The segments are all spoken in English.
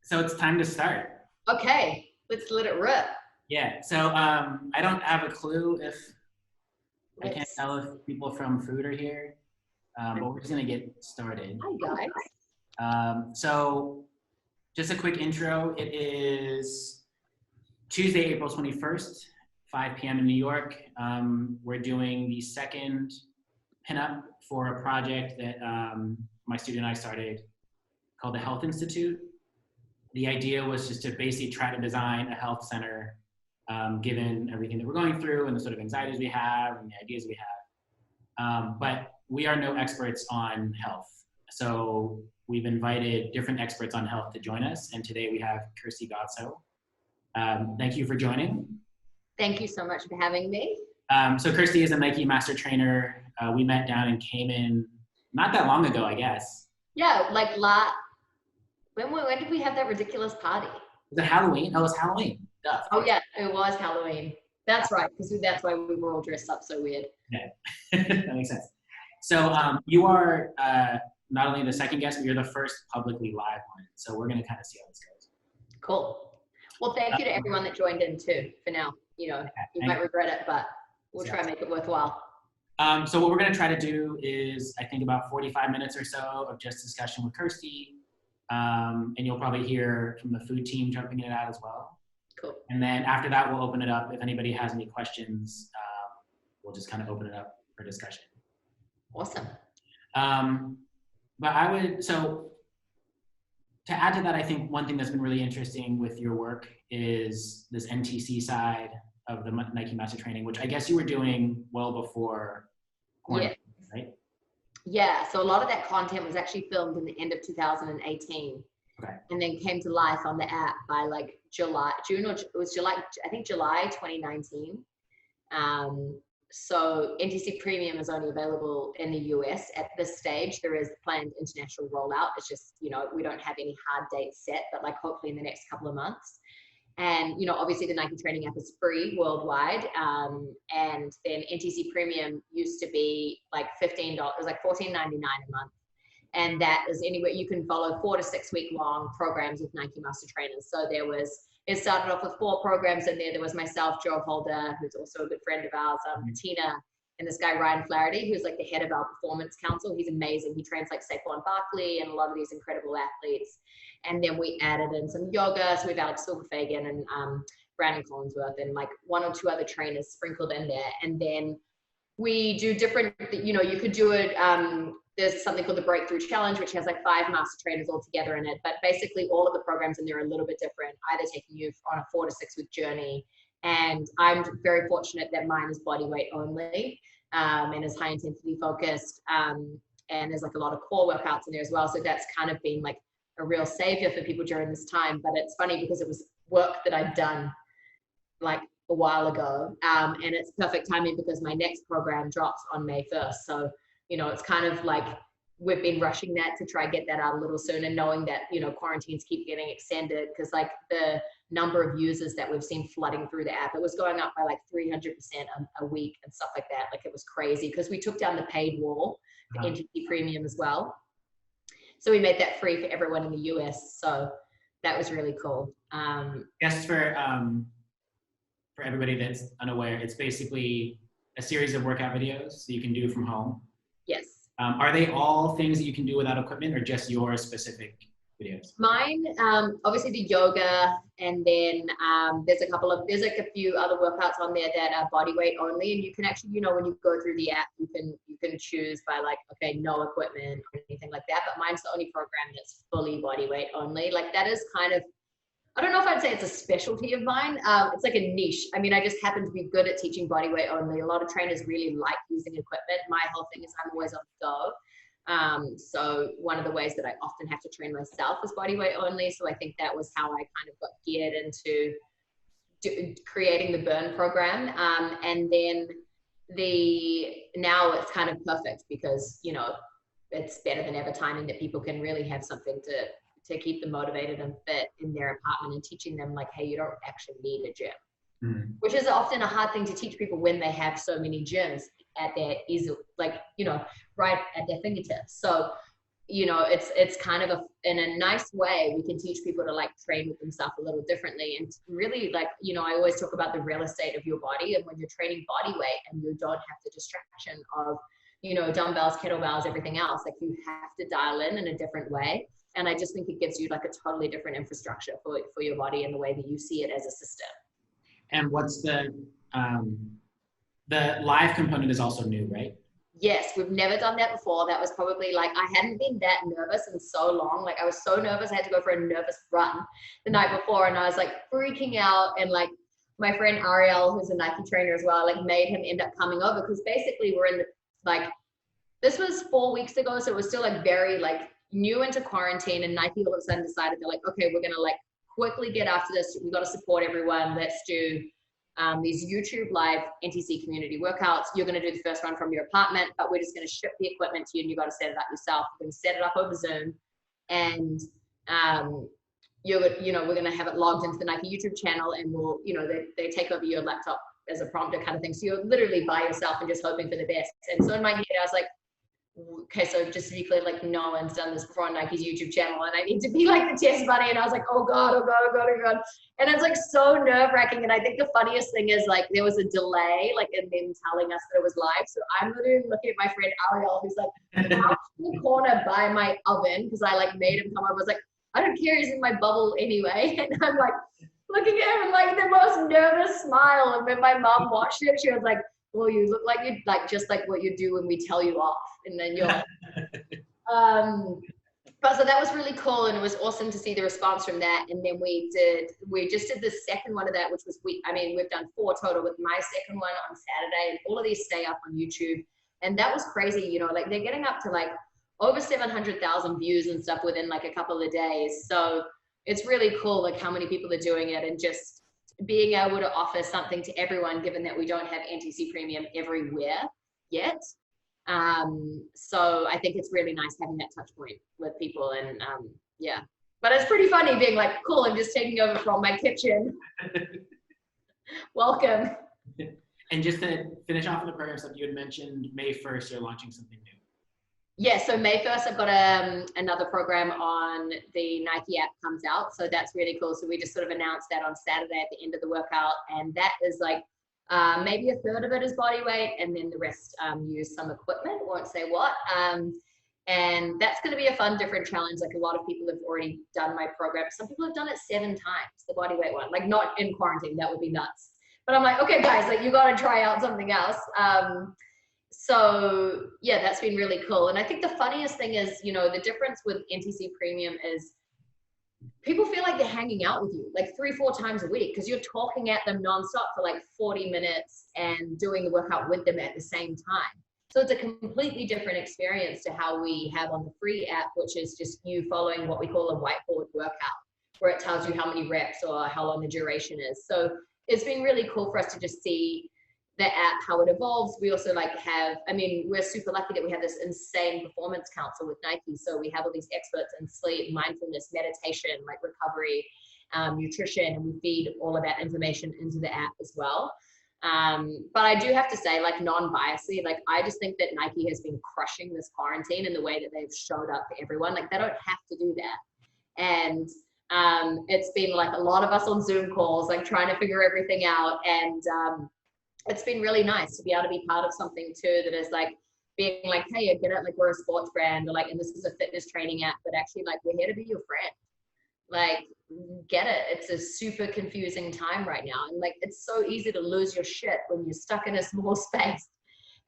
So it's time to start. Okay, let's let it rip. Yeah. So I don't have a clue if I can't Let's, tell if people from food are here, but we're just gonna get started. hi guys. So just a quick intro. It is Tuesday, April 21st, 5 p.m. in New York. We're doing the second pinup for a project that my student and I started called the Health Institute. The idea was just to basically try to design a health center, given everything that we're going through and the sort of anxieties we have and the ideas we have. But we are no experts on health. So we've invited different experts on health to join us. And today we have Kirsty Godso. Thank you for joining. Thank you so much for having me. So Kirsty is a Nike master trainer. We met down in Cayman not that long ago, I guess. Yeah, like when did we have that ridiculous party? Was it Halloween? Oh, it was Halloween. Duh. Oh yeah, it was Halloween. That's right, because that's why we were all dressed up so weird. Yeah, that makes sense. So you are not only the second guest, but you're the first publicly live one. So we're going to kind of see how this goes. Cool. Well, thank you to everyone that joined in too. For now, you might regret it, but we'll try and make it worthwhile. So what we're going to try to do is, I think, about 45 minutes or so of just discussion with Kirsty. And you'll probably hear from the food team jumping in and out as well. Cool. And then after that, we'll open it up. If anybody has any questions, we'll just kind of open it up for discussion. Awesome. But so to add to that, I think one thing that's been really interesting with your work is this NTC side of the Nike Master Training, which I guess you were doing well before quarantine, right? Yeah, so a lot of that content was actually filmed in the end of 2018. Okay. And then came to life on the app by like July 2019. So NTC Premium is only available in the US at this stage. There is planned international rollout. It's just, we don't have any hard dates set, but like hopefully in the next couple of months. And, obviously the Nike Training app is free worldwide. And then NTC Premium used to be like $15, it was like $14.99 a month. And that is anywhere you can follow 4 to 6 week long programs with Nike Master Trainers. So it started off with 4 programs in there. There was myself, Joe Holder, who's also a good friend of ours, Tina, and this guy, Ryan Flaherty, who's like the head of our performance council. He's amazing. He trains like Saquon Barkley and a lot of these incredible athletes. And then we added in some yoga. So we've added Silver Fagan and Brandon Collinsworth and like 1 or 2 other trainers sprinkled in there. And then we do different, you could do it. There's something called the Breakthrough Challenge, which has like 5 master trainers all together in it. But basically all of the programs in there are a little bit different, either taking you on a 4 to 6 week journey. And I'm very fortunate that mine is body weight only and is high intensity focused. And there's like a lot of core workouts in there as well. So that's kind of been like a real savior for people during this time. But it's funny because it was work that I'd done like a while ago. And it's perfect timing because my next program drops on May 1st. So it's kind of like we've been rushing that to try and get that out a little sooner, knowing that, quarantines keep getting extended because like the number of users that we've seen flooding through the app, it was going up by like 300% a week and stuff like that. Like it was crazy because we took down the paid wall for NTC Premium as well. So we made that free for everyone in the US. So that was really cool. Yes, for everybody that's unaware, it's basically a series of workout videos that you can do from home. Yes. Are they all things that you can do without equipment or just your specific videos? Mine, obviously the yoga, and then there's like a few other workouts on there that are body weight only. And you can actually, when you go through the app, you can choose by like, okay, no equipment or anything like that. But mine's the only program that's fully body weight only. Like that is kind of, I don't know if I'd say it's a specialty of mine. It's like a niche. I mean, I just happen to be good at teaching body weight only. A lot of trainers really like using equipment. My whole thing is I'm always on the go. So one of the ways that I often have to train myself is body weight only. So I think that was how I kind of got geared into creating the Burn program. And then now it's kind of perfect because, it's better than ever timing that people can really have something to keep them motivated and fit in their apartment, and teaching them like, hey, you don't actually need a gym, which is often a hard thing to teach people when they have so many gyms at their right at their fingertips. So it's kind of in a nice way, we can teach people to like train with themselves a little differently. And really, like, I always talk about the real estate of your body. And when you're training body weight and you don't have the distraction of, dumbbells, kettlebells, everything else, like you have to dial in a different way. And I just think it gives you like a totally different infrastructure for your body and the way that you see it as a system. And what's the live component is also new, right? Yes, we've never done that before. That was probably like, I hadn't been that nervous in so long. Like I was so nervous, I had to go for a nervous run the night before, and I was like freaking out. And like my friend Ariel, who's a Nike trainer as well, like made him end up coming over, because basically we're in the, like, this was 4 weeks ago. So it was still like very like new into quarantine, and Nike all of a sudden decided they're like, okay, we're going to like quickly get after this. We've got to support everyone. Let's do these YouTube live NTC community workouts. You're going to do the first one from your apartment, but we're just going to ship the equipment to you and you got to set it up yourself. We're going to set it up over Zoom, and we're going to have it logged into the Nike YouTube channel, and we'll, they take over your laptop as a prompter kind of thing. So you're literally by yourself and just hoping for the best. And so in my head, I was like, okay, so just to be clear, like no one's done this before on Nike's YouTube channel, and I need to be like the test buddy. And I was like, oh God, oh God, oh God, oh God. And it's like so nerve wracking. And I think the funniest thing is like, there was a delay, like in them telling us that it was live. So I'm literally looking at my friend Ariel, who's like out in the corner by my oven, because I like made him come over. I was like, I don't care, he's in my bubble anyway. And I'm like looking at him like the most nervous smile. And when my mom watched it, she was like, well, you look like you like just like what you do when we tell you off, and then you're but so that was really cool, and it was awesome to see the response from that. And then we just did the second one of that, which was we've done 4 total, with my second one on Saturday, and all of these stay up on YouTube. And that was crazy, like they're getting up to like over 700,000 views and stuff within like a couple of days. So it's really cool like how many people are doing it, and just being able to offer something to everyone, given that we don't have NTC Premium everywhere yet. So I think it's really nice having that touch point with people, and yeah. But it's pretty funny being like, cool, I'm just taking over from my kitchen. Welcome. And just to finish off with the program stuff, you had mentioned May 1st, you're launching something new. Yeah, so May 1st, I've got another program on the Nike app comes out. So that's really cool. So we just sort of announced that on Saturday at the end of the workout. And that is like, maybe a third of it is body weight, and then the rest use some equipment, won't say what. And that's going to be a fun, different challenge. Like a lot of people have already done my program. Some people have done it 7 times, the body weight one, like not in quarantine. That would be nuts. But I'm like, okay, guys, like you got to try out something else. So yeah, that's been really cool. And I think the funniest thing is, the difference with NTC Premium is people feel like they're hanging out with you like 3-4 times a week, because you're talking at them nonstop for like 40 minutes and doing the workout with them at the same time. So it's a completely different experience to how we have on the free app, which is just you following what we call a whiteboard workout, where it tells you how many reps or how long the duration is. So it's been really cool for us to just see the app, how it evolves. We also we're super lucky that we have this insane performance council with Nike. So we have all these experts in sleep, mindfulness, meditation, like recovery, nutrition, and we feed all of that information into the app as well. But I do have to say, like non-biasedly, like I just think that Nike has been crushing this quarantine in the way that they've showed up for everyone. Like they don't have to do that. And it's been like a lot of us on Zoom calls, like trying to figure everything out. And it's been really nice to be able to be part of something too that is like being like, hey, I get it, like we're a sports brand, or like, and this is a fitness training app, but actually like we're here to be your friend. Like, get it. It's a super confusing time right now. And like, it's so easy to lose your shit when you're stuck in a small space.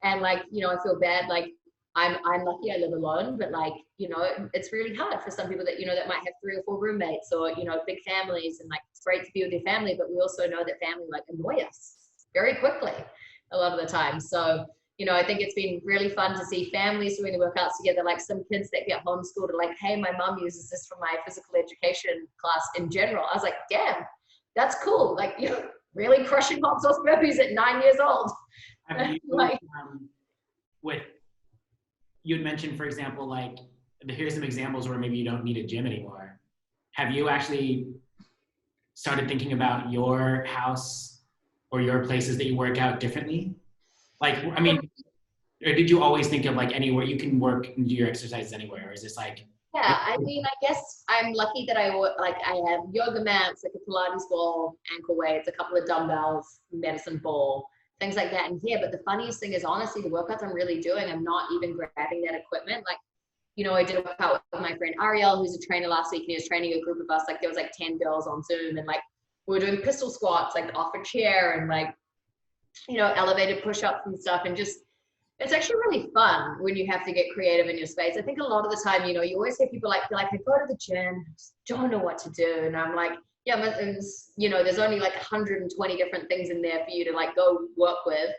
And like, I feel bad. Like I'm lucky I live alone, but like, it's really hard for some people that, that might have 3 or 4 roommates, or, big families, and like, it's great to be with your family, but we also know that family like annoy us very quickly a lot of the time. So, I think it's been really fun to see families doing the workouts together, like some kids that get homeschooled are like, hey, my mom uses this for my physical education class in general. I was like, damn, that's cool. Like, you're really crushing hot sauce burpees at 9 years old. Have you, like, you had mentioned, for example, like, here's some examples where maybe you don't need a gym anymore. Have you actually started thinking about your house or your places that you work out differently? Like, I mean, or did you always think of like anywhere you can work and do your exercises anywhere? Or is this like, Yeah, I mean, I guess I'm lucky that I have yoga mats, like a Pilates ball, ankle weights, a couple of dumbbells, medicine ball, things like that in here. But the funniest thing is, honestly, the workouts I'm really doing, I'm not even grabbing that equipment. Like, I did a workout with my friend Ariel, who's a trainer last week, and he was training a group of us. Like, there was like 10 girls on Zoom, and like we were doing pistol squats, like off a chair, and like, elevated push-ups and stuff, and just it's actually really fun when you have to get creative in your space. I think a lot of the time, you always hear people like, I go to the gym, just don't know what to do. And I'm like, yeah, but there's only like 120 different things in there for you to like go work with.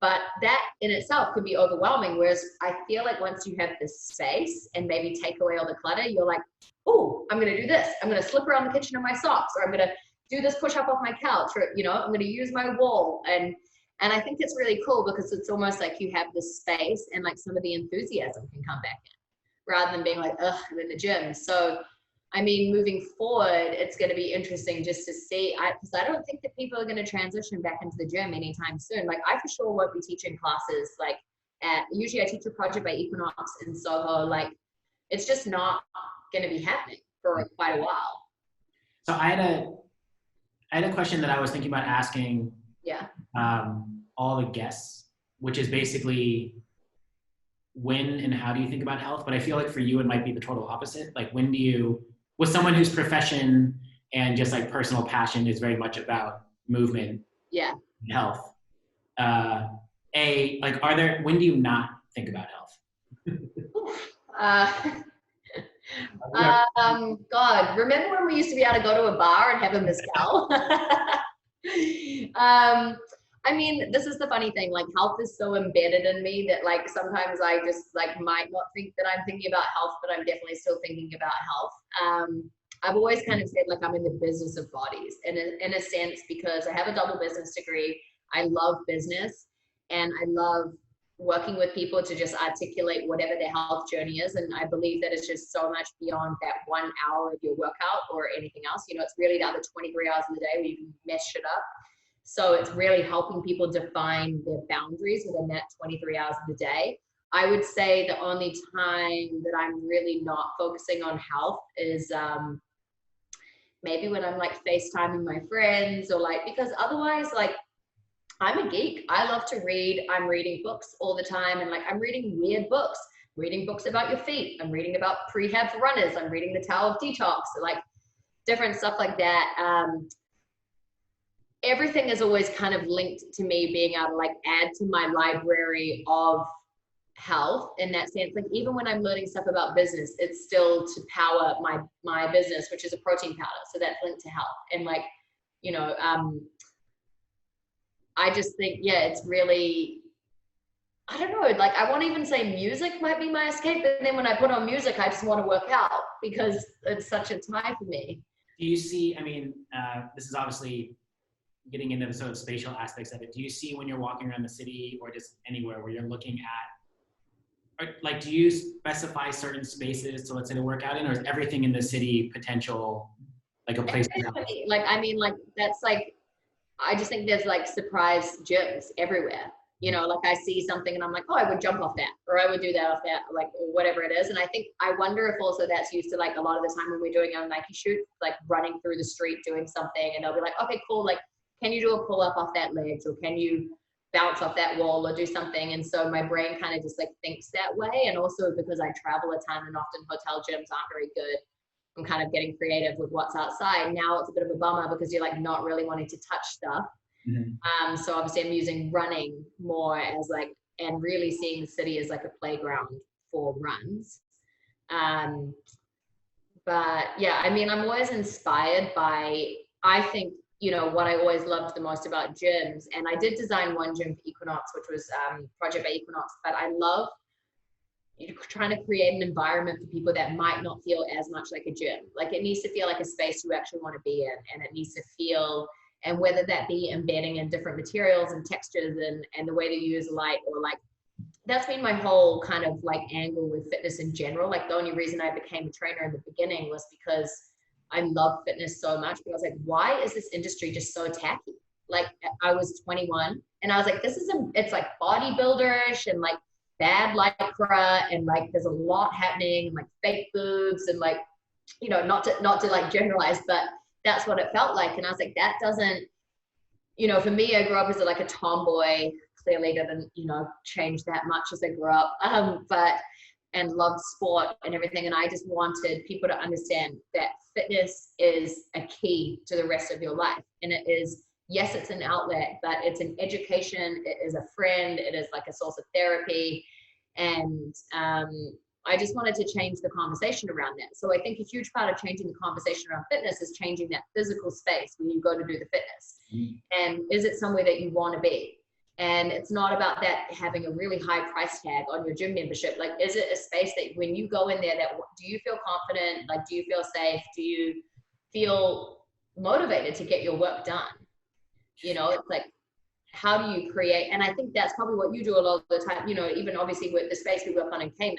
But that in itself could be overwhelming. Whereas I feel like once you have this space and maybe take away all the clutter, you're like, oh, I'm going to do this. I'm going to slip around the kitchen in my socks, or I'm going to do this push up off my couch, or, I'm going to use my wall. And I think it's really cool because it's almost like you have this space and like some of the enthusiasm can come back in rather than being like, ugh, I'm in the gym. So, I mean, moving forward, it's going to be interesting just to see, because I don't think that people are going to transition back into the gym anytime soon. Like I for sure won't be teaching classes like usually I teach a project by Equinox in Soho. Like it's just not going to be happening for quite a while. So I had a question that I was thinking about asking Yeah. all the guests, which is basically when and how do you think about health? But I feel like for you, it might be the total opposite. Like when do you, with someone whose profession and just like personal passion is very much about movement, yeah, and health, when do you not think about health? God, remember when we used to be able to go to a bar and have a mezcal? I mean, this is the funny thing, like health is so embedded in me that like sometimes I just like might not think that I'm thinking about health, but I'm definitely still thinking about health. I've always kind of said like I'm in the business of bodies in a sense because I have a double business degree. I love business and I love working with people to just articulate whatever their health journey is. And I believe that it's just so much beyond that 1 hour of your workout or anything else. It's really the other 23 hours of the day where you can mess shit up. So it's really helping people define their boundaries within that 23 hours of the day. I would say the only time that I'm really not focusing on health is maybe when I'm like FaceTiming my friends or like, because otherwise like I'm a geek. I love to read. I'm reading books all the time. And like, I'm reading weird books, reading books about your feet. I'm reading about prehab for runners. I'm reading the Tao of Detox, so like different stuff like that. Everything is always kind of linked to me being able to like add to my library of health in that sense. Like even when I'm learning stuff about business, it's still to power my business, which is a protein powder. So that's linked to health. And like, I just think, yeah, it's really, I don't know, like I won't even say music might be my escape, but then when I put on music, I just want to work out because it's such a tie for me. Do you see, I mean, this is obviously getting into the sort of spatial aspects of it. Do you see when you're walking around the city or just anywhere where you're looking at, or like, do you specify certain spaces to, let's say, to work out in, or is everything in the city potential, like a place? Like, I mean, like, that's like, I just think there's like surprise gyms everywhere. Like I see something and I'm like, oh, I would jump off that, or I would do that off that, like whatever it is. And I wonder if also that's used to like a lot of the time when we're doing our Nike shoot, like running through the street doing something, and they'll be like, okay, cool, like, can you do a pull up off that ledge, or can you bounce off that wall or do something? And so my brain kind of just like thinks that way. And also because I travel a ton and often hotel gyms aren't very good, I'm kind of getting creative with what's outside. Now it's a bit of a bummer because you're like not really wanting to touch stuff. Mm-hmm. So obviously I'm using running more as like, and really seeing the city as like a playground for runs. But yeah, I mean, I'm always inspired by, I think, what I always loved the most about gyms, and I did design one gym for Equinox, which was Project by Equinox, but I love trying to create an environment for people that might not feel as much like a gym. Like it needs to feel like a space you actually want to be in, and it needs to feel, and whether that be embedding in different materials and textures and the way they use light, or like, that's been my whole kind of like angle with fitness in general. Like the only reason I became a trainer in the beginning was because I love fitness so much, but I was like, why is this industry just so tacky? Like I was 21 and I was like, it's like bodybuilderish and like bad lycra and like there's a lot happening and like fake boobs and like, you know, not to like generalize, but that's what it felt like. And I was like, that doesn't, you know, for me, I grew up as like a tomboy. Clearly didn't, you know, change that much as I grew up, and loved sport and everything. And I just wanted people to understand that fitness is a key to the rest of your life. And it is, yes, it's an outlet, but it's an education. It is a friend. It is like a source of therapy. And I just wanted to change the conversation around that. So I think a huge part of changing the conversation around fitness is changing that physical space when you go to do the fitness. And is it somewhere that you want to be? And it's not about that having a really high price tag on your gym membership. Like, is it a space that when you go in there, that do you feel confident? Like, do you feel safe? Do you feel motivated to get your work done? You know, it's like, how do you create? And I think that's probably what you do a lot of the time, you know, even obviously with the space we work on in Cayman,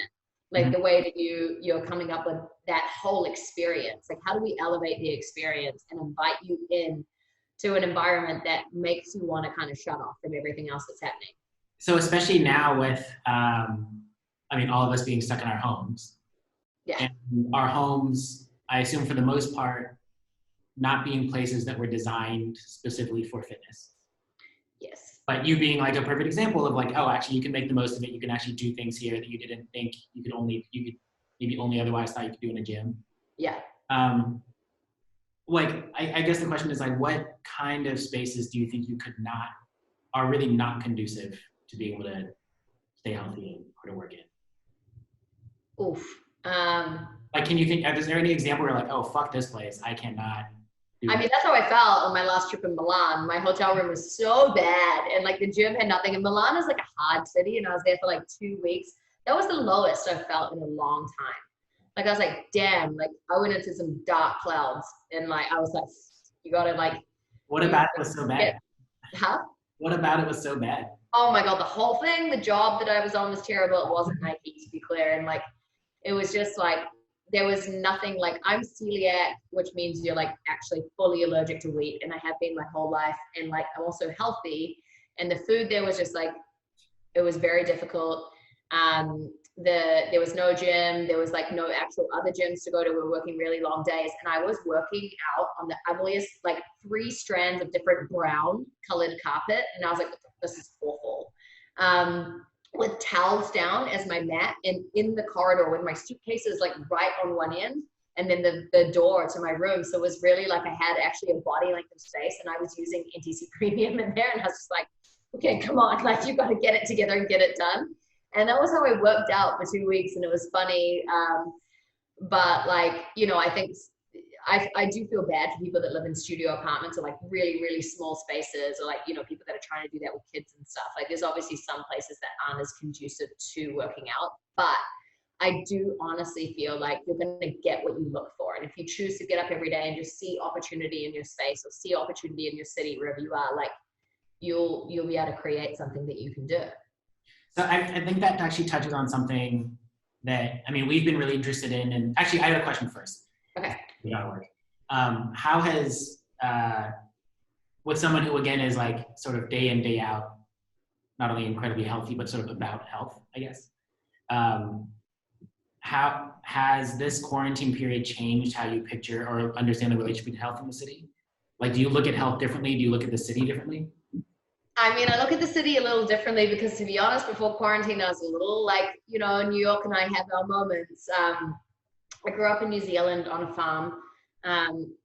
like the way that you're coming up with that whole experience. Like, how do we elevate the experience and invite you in to an environment that makes you want to kind of shut off from everything else that's happening? So especially now with, I mean, all of us being stuck in our homes. Yeah. And our homes, I assume for the most part, not being places that were designed specifically for fitness. Yes. But you being like a perfect example of like, oh, actually you can make the most of it. You can actually do things here that you didn't think you could maybe only otherwise thought you could do in a gym. Yeah. Like, I guess the question is like, what kind of spaces do you think you are really not conducive to being able to stay healthy or to work in? Oof. Like, can you think, is there any example where you're like, oh, fuck this place, I cannot do I mean, that's how I felt on my last trip in Milan. My hotel room was so bad and like the gym had nothing. And Milan is like a hard city and I was there for like 2 weeks. That was the lowest I've felt in a long time. Like, I was like, damn, like I went into some dark clouds and like, I was like, you gotta like. What about it was so bad? What about it was so bad? Oh my God, the whole thing, the job that I was on was terrible. It wasn't Nike, to be clear. And like, it was just like, there was nothing. Like, I'm celiac, which means you're like actually fully allergic to wheat. And I have been my whole life. And like, I'm also healthy. And the food there was just like, it was very difficult. There was no gym. There was like no actual other gyms to go to. We were working really long days. And I was working out on the ugliest, like 3 strands of different brown colored carpet. And I was like, this is awful. With towels down as my mat and in the corridor with my suitcases like right on one end and then the door to my room. So it was really like I had actually a body length of space and I was using NTC Premium in there and I was just like, okay, come on, like you got to get it together and get it done. And that was how I worked out for 2 weeks and it was funny. But like, you know, I think I do feel bad for people that live in studio apartments or like really, really small spaces or like, you know, people that are trying to do that with kids and stuff. Like there's obviously some places that aren't as conducive to working out, but I do honestly feel like you're going to get what you look for. And if you choose to get up every day and just see opportunity in your space or see opportunity in your city, wherever you are, like you'll be able to create something that you can do. So I think that actually touches on something that, I mean, we've been really interested in, and actually I have a question first. Okay. We gotta work. How has, with someone who again is like sort of day in, day out, not only incredibly healthy, but sort of about health, I guess. How has this quarantine period changed how you picture or understand the relationship between health and the city? Like, do you look at health differently? Do you look at the city differently? I mean, I look at the city a little differently because to be honest, before quarantine, I was a little like, you know, New York and I have our moments. I grew up in New Zealand on a farm.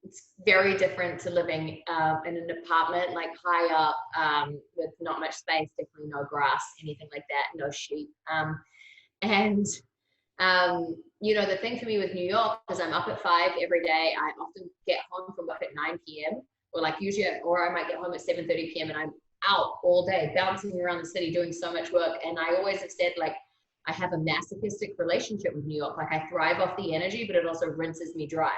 It's very different to living in an apartment, like high up with not much space, definitely no grass, anything like that, no sheep. You know, the thing for me with New York is I'm up at 5 every day. I often get home from work at 9 p.m. or like usually, or I might get home at 7:30 p.m. and I'm out all day, bouncing around the city, doing so much work. And I always have said, like, I have a masochistic relationship with New York. Like I thrive off the energy, but it also rinses me dry.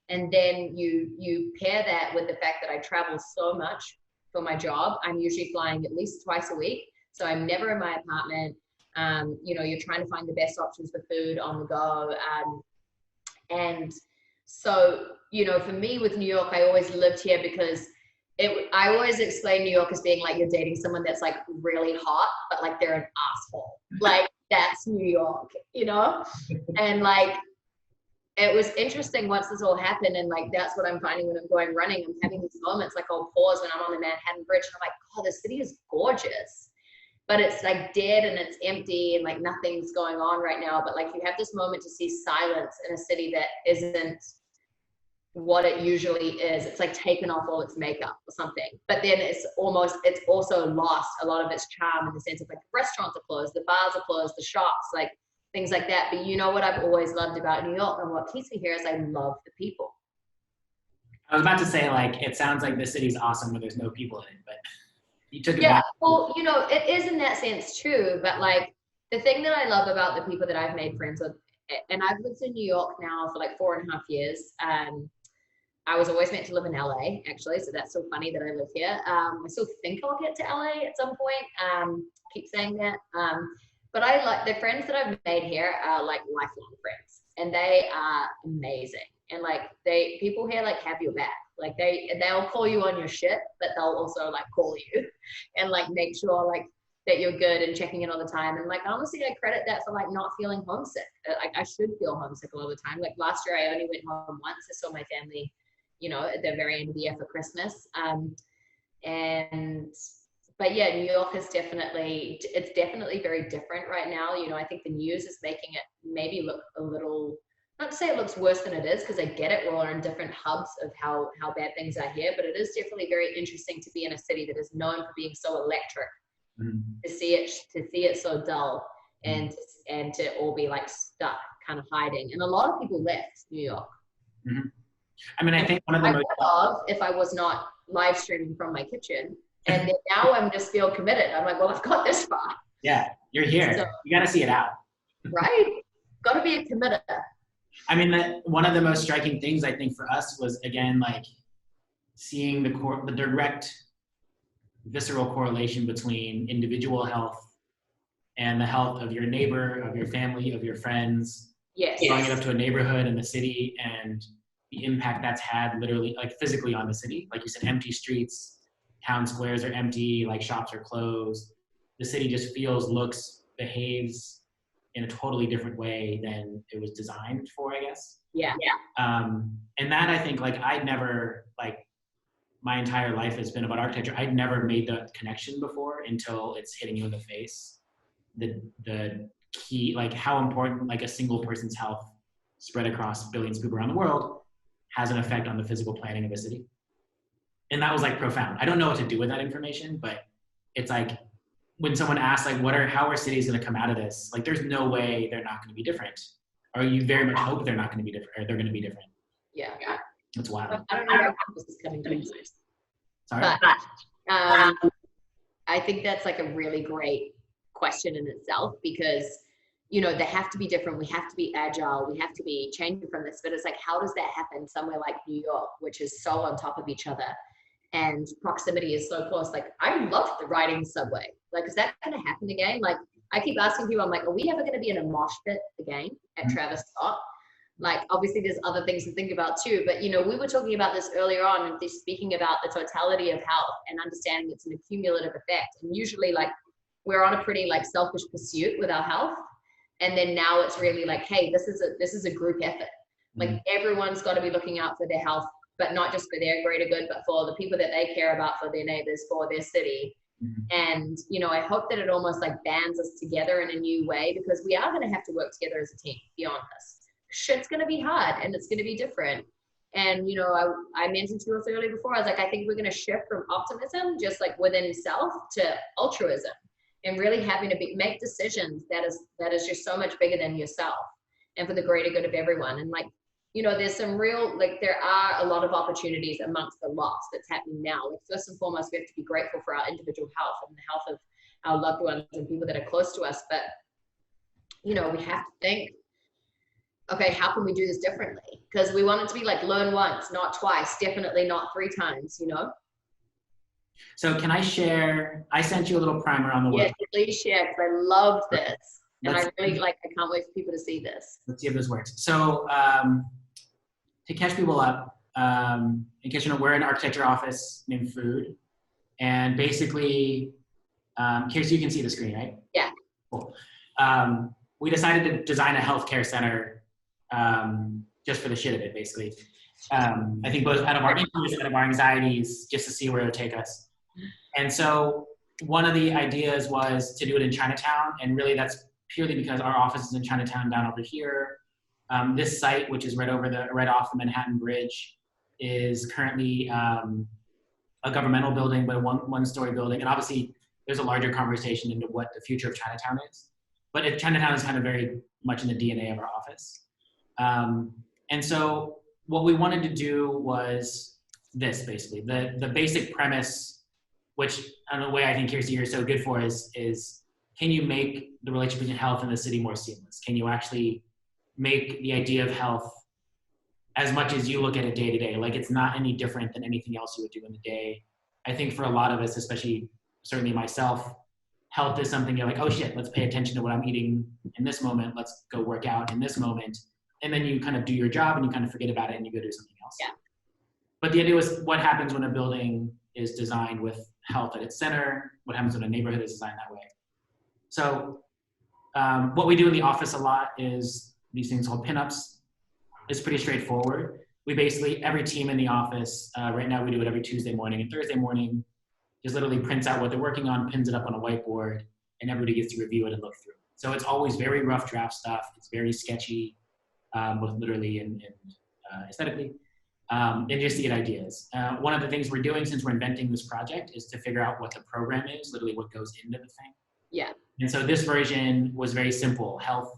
And then you pair that with the fact that I travel so much for my job. I'm usually flying at least twice a week. So I'm never in my apartment. You know, you're trying to find the best options for food on the go. And so, you know, for me with New York, I always lived here because I always explain New York as being like you're dating someone that's like really hot, but like they're an asshole. Like that's New York, you know? And like, it was interesting once this all happened, and like that's what I'm finding when I'm going running. I'm having these moments like I'll pause when I'm on the Manhattan Bridge and I'm like, oh, the city is gorgeous, but it's like dead and it's empty and like nothing's going on right now. But like you have this moment to see silence in a city that isn't what it usually is. It's like taken off all its makeup or something. But then it's also lost a lot of its charm in the sense of like the restaurants are closed, the bars are closed, the shops, like things like that. But you know what I've always loved about New York and what keeps me here is I love the people. I was about to say, like, it sounds like the city's awesome when there's no people in it, but you took it Yeah, back. well, you know, it is in that sense true, but like the thing that I love about the people that I've made friends with, and I've lived in New York now for like 4.5 years. I was always meant to live in LA, actually, so that's so funny that I live here. I still think I'll get to LA at some point. Keep saying that. But I like the friends that I've made here are like lifelong friends, and they are amazing. And like people here like have your back. Like they'll call you on your shit, but they'll also like call you and like make sure like that you're good and checking in all the time. And like honestly, I credit that for like not feeling homesick. Like I should feel homesick all the time. Like last year, I only went home once. I saw my family, you know, at the very end of the year for Christmas. But yeah, New York is definitely very different right now. You know, I think the news is making it maybe look a little, not to say it looks worse than it is, because I get it, we're all in different hubs of how bad things are here, but it is definitely very interesting to be in a city that is known for being so electric, to see it so dull, and to all be like stuck, kind of hiding. And a lot of people left New York. Mm-hmm. I mean, I think one of the I would have if I was not live streaming from my kitchen. And then now I'm just feel committed. I'm like, well, I've got this far. Yeah, you're here. So, you got to see it out. Right? Got to be a committer. I mean, one of the most striking things I think for us was, again, like seeing the direct visceral correlation between individual health and the health of your neighbor, of your family, of your friends. Yes. Going it up to a neighborhood in the city, and the impact that's had literally, like physically on the city. Like you said, empty streets, town squares are empty, like shops are closed. The city just feels, looks, behaves in a totally different way than it was designed for, I guess. Yeah. And that, I think, like I'd never, like my entire life has been about architecture. I'd never made that connection before until it's hitting you in the face. The key, like how important like a single person's health spread across billions of people around the world has an effect on the physical planning of a city. And that was like profound. I don't know what to do with that information, but it's like when someone asks like, how are cities going to come out of this? Like, there's no way they're not going to be different. Or you very much hope they're not going to be different, or they're going to be different. Yeah. That's wild. I don't know how this is coming to. Sorry. But I think that's like a really great question in itself, because you know, they have to be different. We have to be agile. We have to be changing from this. But it's like, how does that happen somewhere like New York, which is so on top of each other, and proximity is so close? Like, I love the riding the subway. Like, is that going to happen again? Like, I keep asking people, I'm like, are we ever going to be in a mosh pit again at Travis Scott? Like, obviously, there's other things to think about too. But you know, we were talking about this earlier on, and speaking about the totality of health and understanding it's an accumulative effect. And usually, like, we're on a pretty like selfish pursuit with our health. And then now it's really like, hey, this is a group effort. Like everyone's got to be looking out for their health, but not just for their greater good, but for the people that they care about, for their neighbors, for their city. And, you know, I hope that it almost like bands us together in a new way, because we are going to have to work together as a team beyond this. Shit's going to be hard and it's going to be different. And, you know, I mentioned to us earlier before, I was like, I think we're going to shift from optimism, just like within self, to altruism. And really having to make decisions that is just so much bigger than yourself and for the greater good of everyone. And like, you know, there's some real, like there are a lot of opportunities amongst the loss that's happening now. Like first and foremost, we have to be grateful for our individual health and the health of our loved ones and people that are close to us. But, you know, we have to think, okay, how can we do this differently? Because we want it to be like learn once, not twice, definitely not 3 times, you know? So can I share, I sent you a little primer on the website. Yes, please share, because I loved this. And I really I can't wait for people to see this. Let's see if this works. So to catch people up, in case you know, we're an architecture office named Food. And basically, Kirsty, you can see the screen, right? Yeah. Cool. we decided to design a healthcare center just for the shit of it, basically. I think both out of our interests, out of our anxieties, just to see where it would take us. And so one of the ideas was to do it in Chinatown, and really that's purely because our office is in Chinatown down over here. This site, which is right off the Manhattan Bridge, is currently a governmental building, but a one-story building. And obviously, there's a larger conversation into what the future of Chinatown is. But Chinatown is kind of very much in the DNA of our office. And so what we wanted to do was this, basically. The basic premise, which in a way I think, Kirsty, you're so good for, is can you make the relationship between health and the city more seamless? Can you actually make the idea of health as much as you look at it day to day? Like, it's not any different than anything else you would do in the day. I think for a lot of us, especially certainly myself, health is something you're like, oh shit, let's pay attention to what I'm eating in this moment. Let's go work out in this moment. And then you kind of do your job and you kind of forget about it and you go do something else. Yeah. But the idea was what happens when a building is designed with health at its center? What happens when a neighborhood is designed that way? So what we do in the office a lot is these things called pinups. It's pretty straightforward. We basically, every team in the office, right now we do it every Tuesday morning and Thursday morning, just literally prints out what they're working on, pins it up on a whiteboard, and everybody gets to review it and look through it. So it's always very rough draft stuff. It's very sketchy, both literally and aesthetically, and just to get ideas. One of the things we're doing since we're inventing this project is to figure out what the program is, literally what goes into the thing. Yeah. And so this version was very simple, health,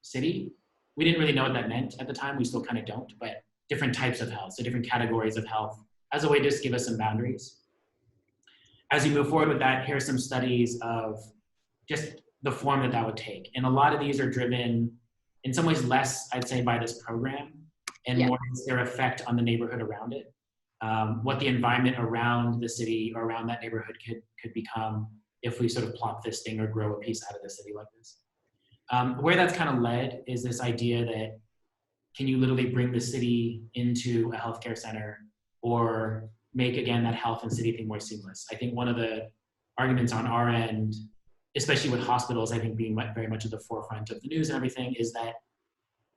city. We didn't really know what that meant at the time. We still kind of don't, but different types of health, so different categories of health as a way to just give us some boundaries. As you move forward with that, here are some studies of just the form that that would take. And a lot of these are driven in some ways less, I'd say, by this program and more their effect on the neighborhood around it. What the environment around the city or around that neighborhood could become if we sort of plop this thing or grow a piece out of the city like this. Where that's kind of led is this idea that can you literally bring the city into a healthcare center or make, again, that health and city thing more seamless? I think one of the arguments on our end, especially with hospitals, I think being very much at the forefront of the news and everything, is that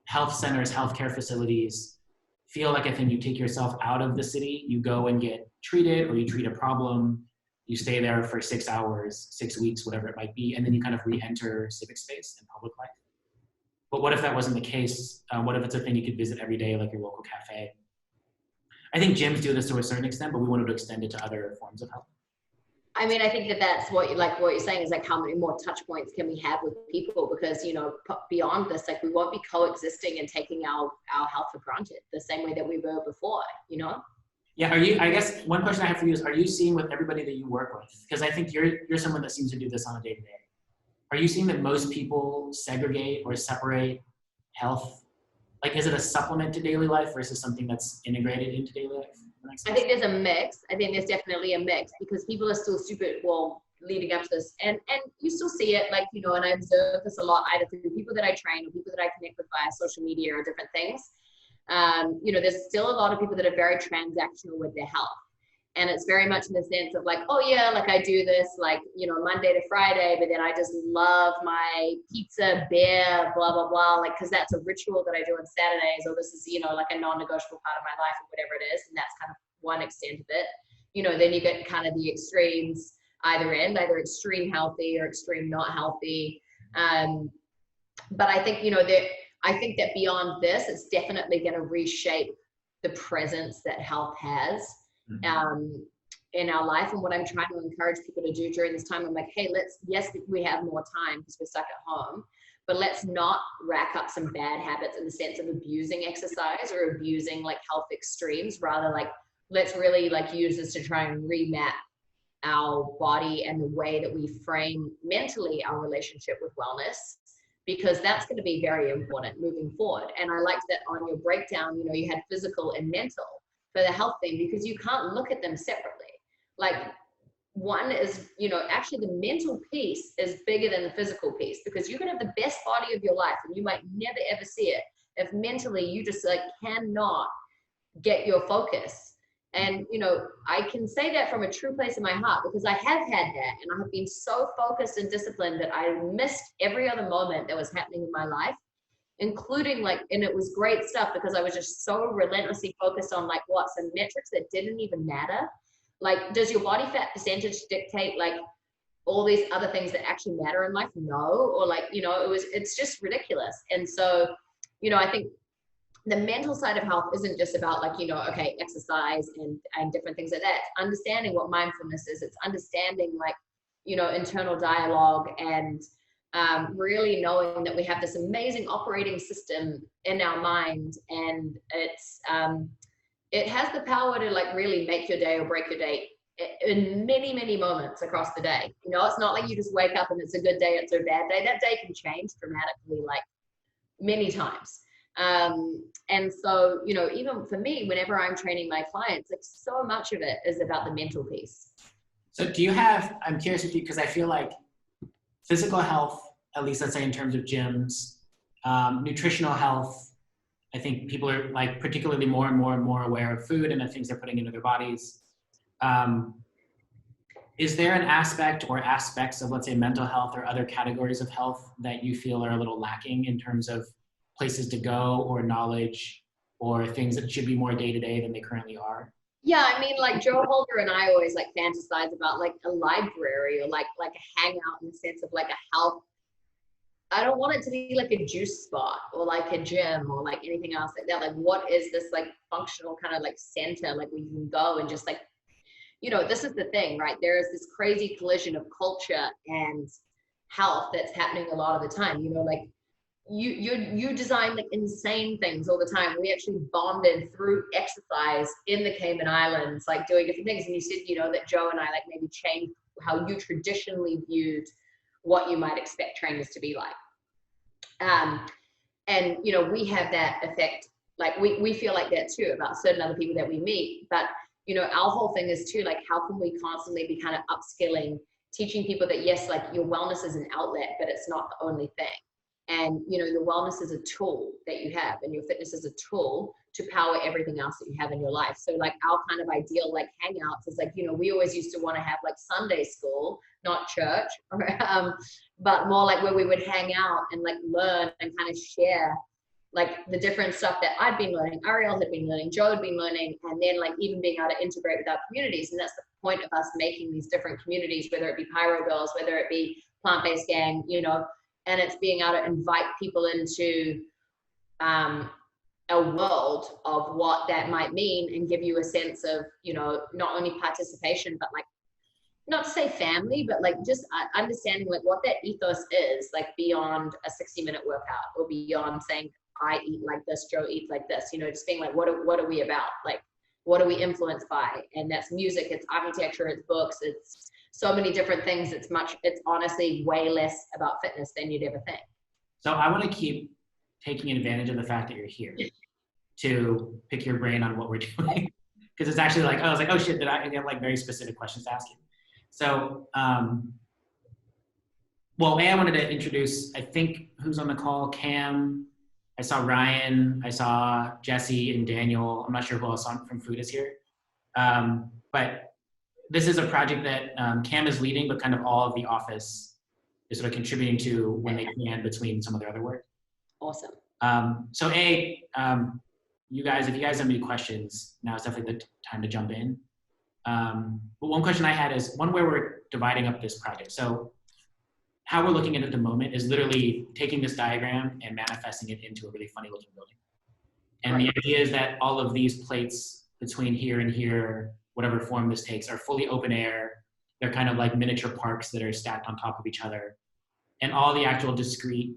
health centers, healthcare facilities feel like a thing you take yourself out of the city, you go and get treated or you treat a problem, you stay there for 6 hours, 6 weeks, whatever it might be, and then you kind of re-enter civic space and public life. But what if that wasn't the case? What if it's a thing you could visit every day, like your local cafe? I think gyms do this to a certain extent, but we wanted to extend it to other forms of health. I mean, I think that's what you're saying is like how many more touch points can we have with people? Because, you know, beyond this, like we won't be coexisting and taking our health for granted the same way that we were before, you know? Yeah. I guess one question I have for you is, are you seeing with everybody that you work with? Because I think you're someone that seems to do this on a day-to-day. Are you seeing that most people segregate or separate health? Like, is it a supplement to daily life versus something that's integrated into daily life? I think there's a mix. I think there's definitely a mix because people are still super, well, leading up to this. And you still see it, like, you know, and I observe this a lot either through people that I train or people that I connect with via social media or different things. You know, there's still a lot of people that are very transactional with their health. And it's very much in the sense of like, oh yeah, like I do this like, you know, Monday to Friday, but then I just love my pizza, beer, blah, blah, blah. Like, cause that's a ritual that I do on Saturdays, or this is, you know, like a non-negotiable part of my life or whatever it is. And that's kind of one extent of it. You know, then you get kind of the extremes either end, either extreme healthy or extreme not healthy. But I think, you know, I think that beyond this, it's definitely going to reshape the presence that health has in our life. And what I'm trying to encourage people to do during this time, I'm like, hey, yes, we have more time because we're stuck at home, but let's not rack up some bad habits in the sense of abusing exercise or abusing like health extremes. Rather, like, let's really like use this to try and remap our body and the way that we frame mentally our relationship with wellness, because that's going to be very important moving forward. And I liked that on your breakdown, you know, you had physical and mental for the health thing, because you can't look at them separately. Like, one is, you know, actually the mental piece is bigger than the physical piece, because you can have the best body of your life and you might never ever see it if mentally you just like cannot get your focus And, you know, I can say that from a true place in my heart because I have had that, and I have been so focused and disciplined that I missed every other moment that was happening in my life, including like, and it was great stuff because I was just so relentlessly focused on like what, some metrics that didn't even matter. Like, does your body fat percentage dictate like all these other things that actually matter in life? No. Or like, you know, it's just ridiculous. And so, you know, I think the mental side of health isn't just about like, you know, okay, exercise and different things like that. It's understanding what mindfulness is. It's understanding like, you know, internal dialogue, and really knowing that we have this amazing operating system in our mind, and it has the power to like really make your day or break your day in many, many moments across the day. You know, it's not like you just wake up and it's a good day, it's a bad day. That day can change dramatically, like many times. And so, you know, even for me, whenever I'm training my clients, like so much of it is about the mental piece. So do you have, I'm curious with you, because I feel like physical health, at least let's say in terms of gyms, nutritional health, I think people are like particularly more and more aware of food and the things they're putting into their bodies. Is there an aspect or aspects of, let's say, mental health or other categories of health that you feel are a little lacking in terms of places to go or knowledge or things that should be more day-to-day than they currently are? Yeah, I mean, like Joe Holder and I always like fantasize about like a library or like a hangout in the sense of like a health. I don't want it to be like a juice spot or like a gym or like anything else like that. Like, what is this like functional kind of like center, like where you can go and just like, you know, this is the thing, right? There is this crazy collision of culture and health that's happening a lot of the time. You know, like you design like insane things all the time. We actually bonded through exercise in the Cayman Islands, like doing different things. And you said, you know, that Joe and I like maybe changed how you traditionally viewed what you might expect trainers to be like. And you know, we have that effect. Like we feel like that too about certain other people that we meet. But you know, our whole thing is too, like, how can we constantly be kind of upskilling, teaching people that yes, like your wellness is an outlet, but it's not the only thing. And, you know, your wellness is a tool that you have, and your fitness is a tool to power everything else that you have in your life. So like our kind of ideal like hangouts is like, you know, we always used to want to have like Sunday school, not church, but more like where we would hang out and like learn and kind of share like the different stuff that I'd been learning, Ariel had been learning, Joe had been learning, and then like even being able to integrate with our communities. And that's the point of us making these different communities, whether it be Pyro Girls, whether it be Plant-Based Gang, you know, and it's being able to invite people into a world of what that might mean and give you a sense of, you know, not only participation, but like, not to say family, but like just understanding like what that ethos is, like beyond a 60-minute workout or beyond saying, I eat like this, Joe eats like this, you know, just being like, what are we about? Like, what are we influenced by? And that's music, it's architecture, it's books, it's so many different things. It's honestly way less about fitness than you'd ever think. So I want to keep taking advantage of the fact that you're here to pick your brain on what we're doing. Because it's actually like, I was like, oh shit, I have like very specific questions to ask you. So, well, I wanted to introduce, I think, who's on the call, Cam. I saw Ryan, I saw Jesse and Daniel. I'm not sure who else from Food is here. But this is a project that Cam is leading, but kind of all of the office is sort of contributing to when they can between some of their other work. Awesome. So you guys, if you guys have any questions, now is definitely the time to jump in. But one question I had is one where we're dividing up this project. So how we're looking at it at the moment is literally taking this diagram and manifesting it into a really funny looking building. And right. The idea is that all of these plates between here and here, whatever form this takes, are fully open air. They're kind of like miniature parks that are stacked on top of each other. And all the actual discrete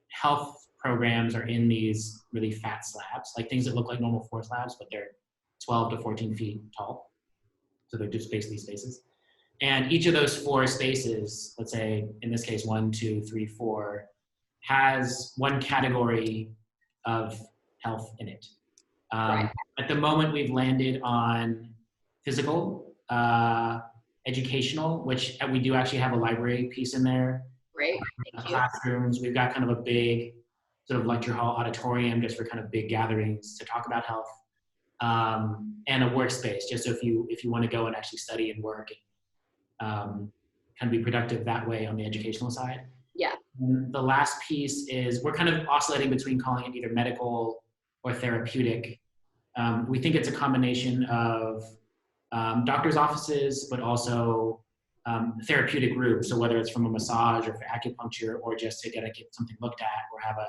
health programs are in these really fat slabs, like things that look like normal floor slabs, but they're 12 to 14 feet tall. So they're just basically spaces. And each of those 4 spaces, let's say in this case, 1, 2, 3, 4, has one category of health in it. Right. At the moment, we've landed on physical, educational, which we do actually have a library piece in there. Great. Classrooms. We've got kind of a big sort of lecture hall auditorium just for kind of big gatherings to talk about health. and a workspace, just so if you want to go and actually study and work and kind of be productive that way on the educational side. Yeah. And the last piece is we're kind of oscillating between calling it either medical or therapeutic. We think it's a combination of doctor's offices, but also therapeutic groups. So whether it's from a massage or for acupuncture or just to get something looked at or have a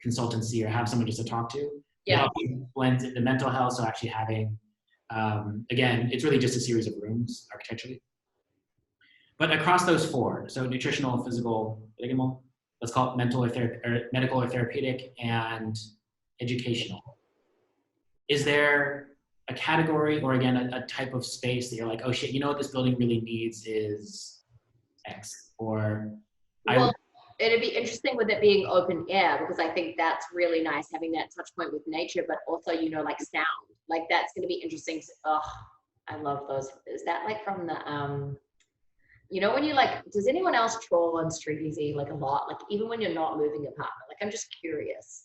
consultancy or have someone just to talk to. Yeah. It also blends into mental health. So actually having, again, it's really just a series of rooms architecturally. But across those four, so nutritional, physical, let's call it medical or therapeutic, and educational. Is there a category or again, a type of space that you're like, oh shit, you know what this building really needs is X? Or well, it'd be interesting with it being open air, because I think that's really nice, having that touch point with nature, but also, you know, like sound, like that's going to be interesting. I love those. Is that like from the, you know, when you like, does anyone else troll on Street Easy like a lot? Like even when you're not moving apartment, like I'm just curious.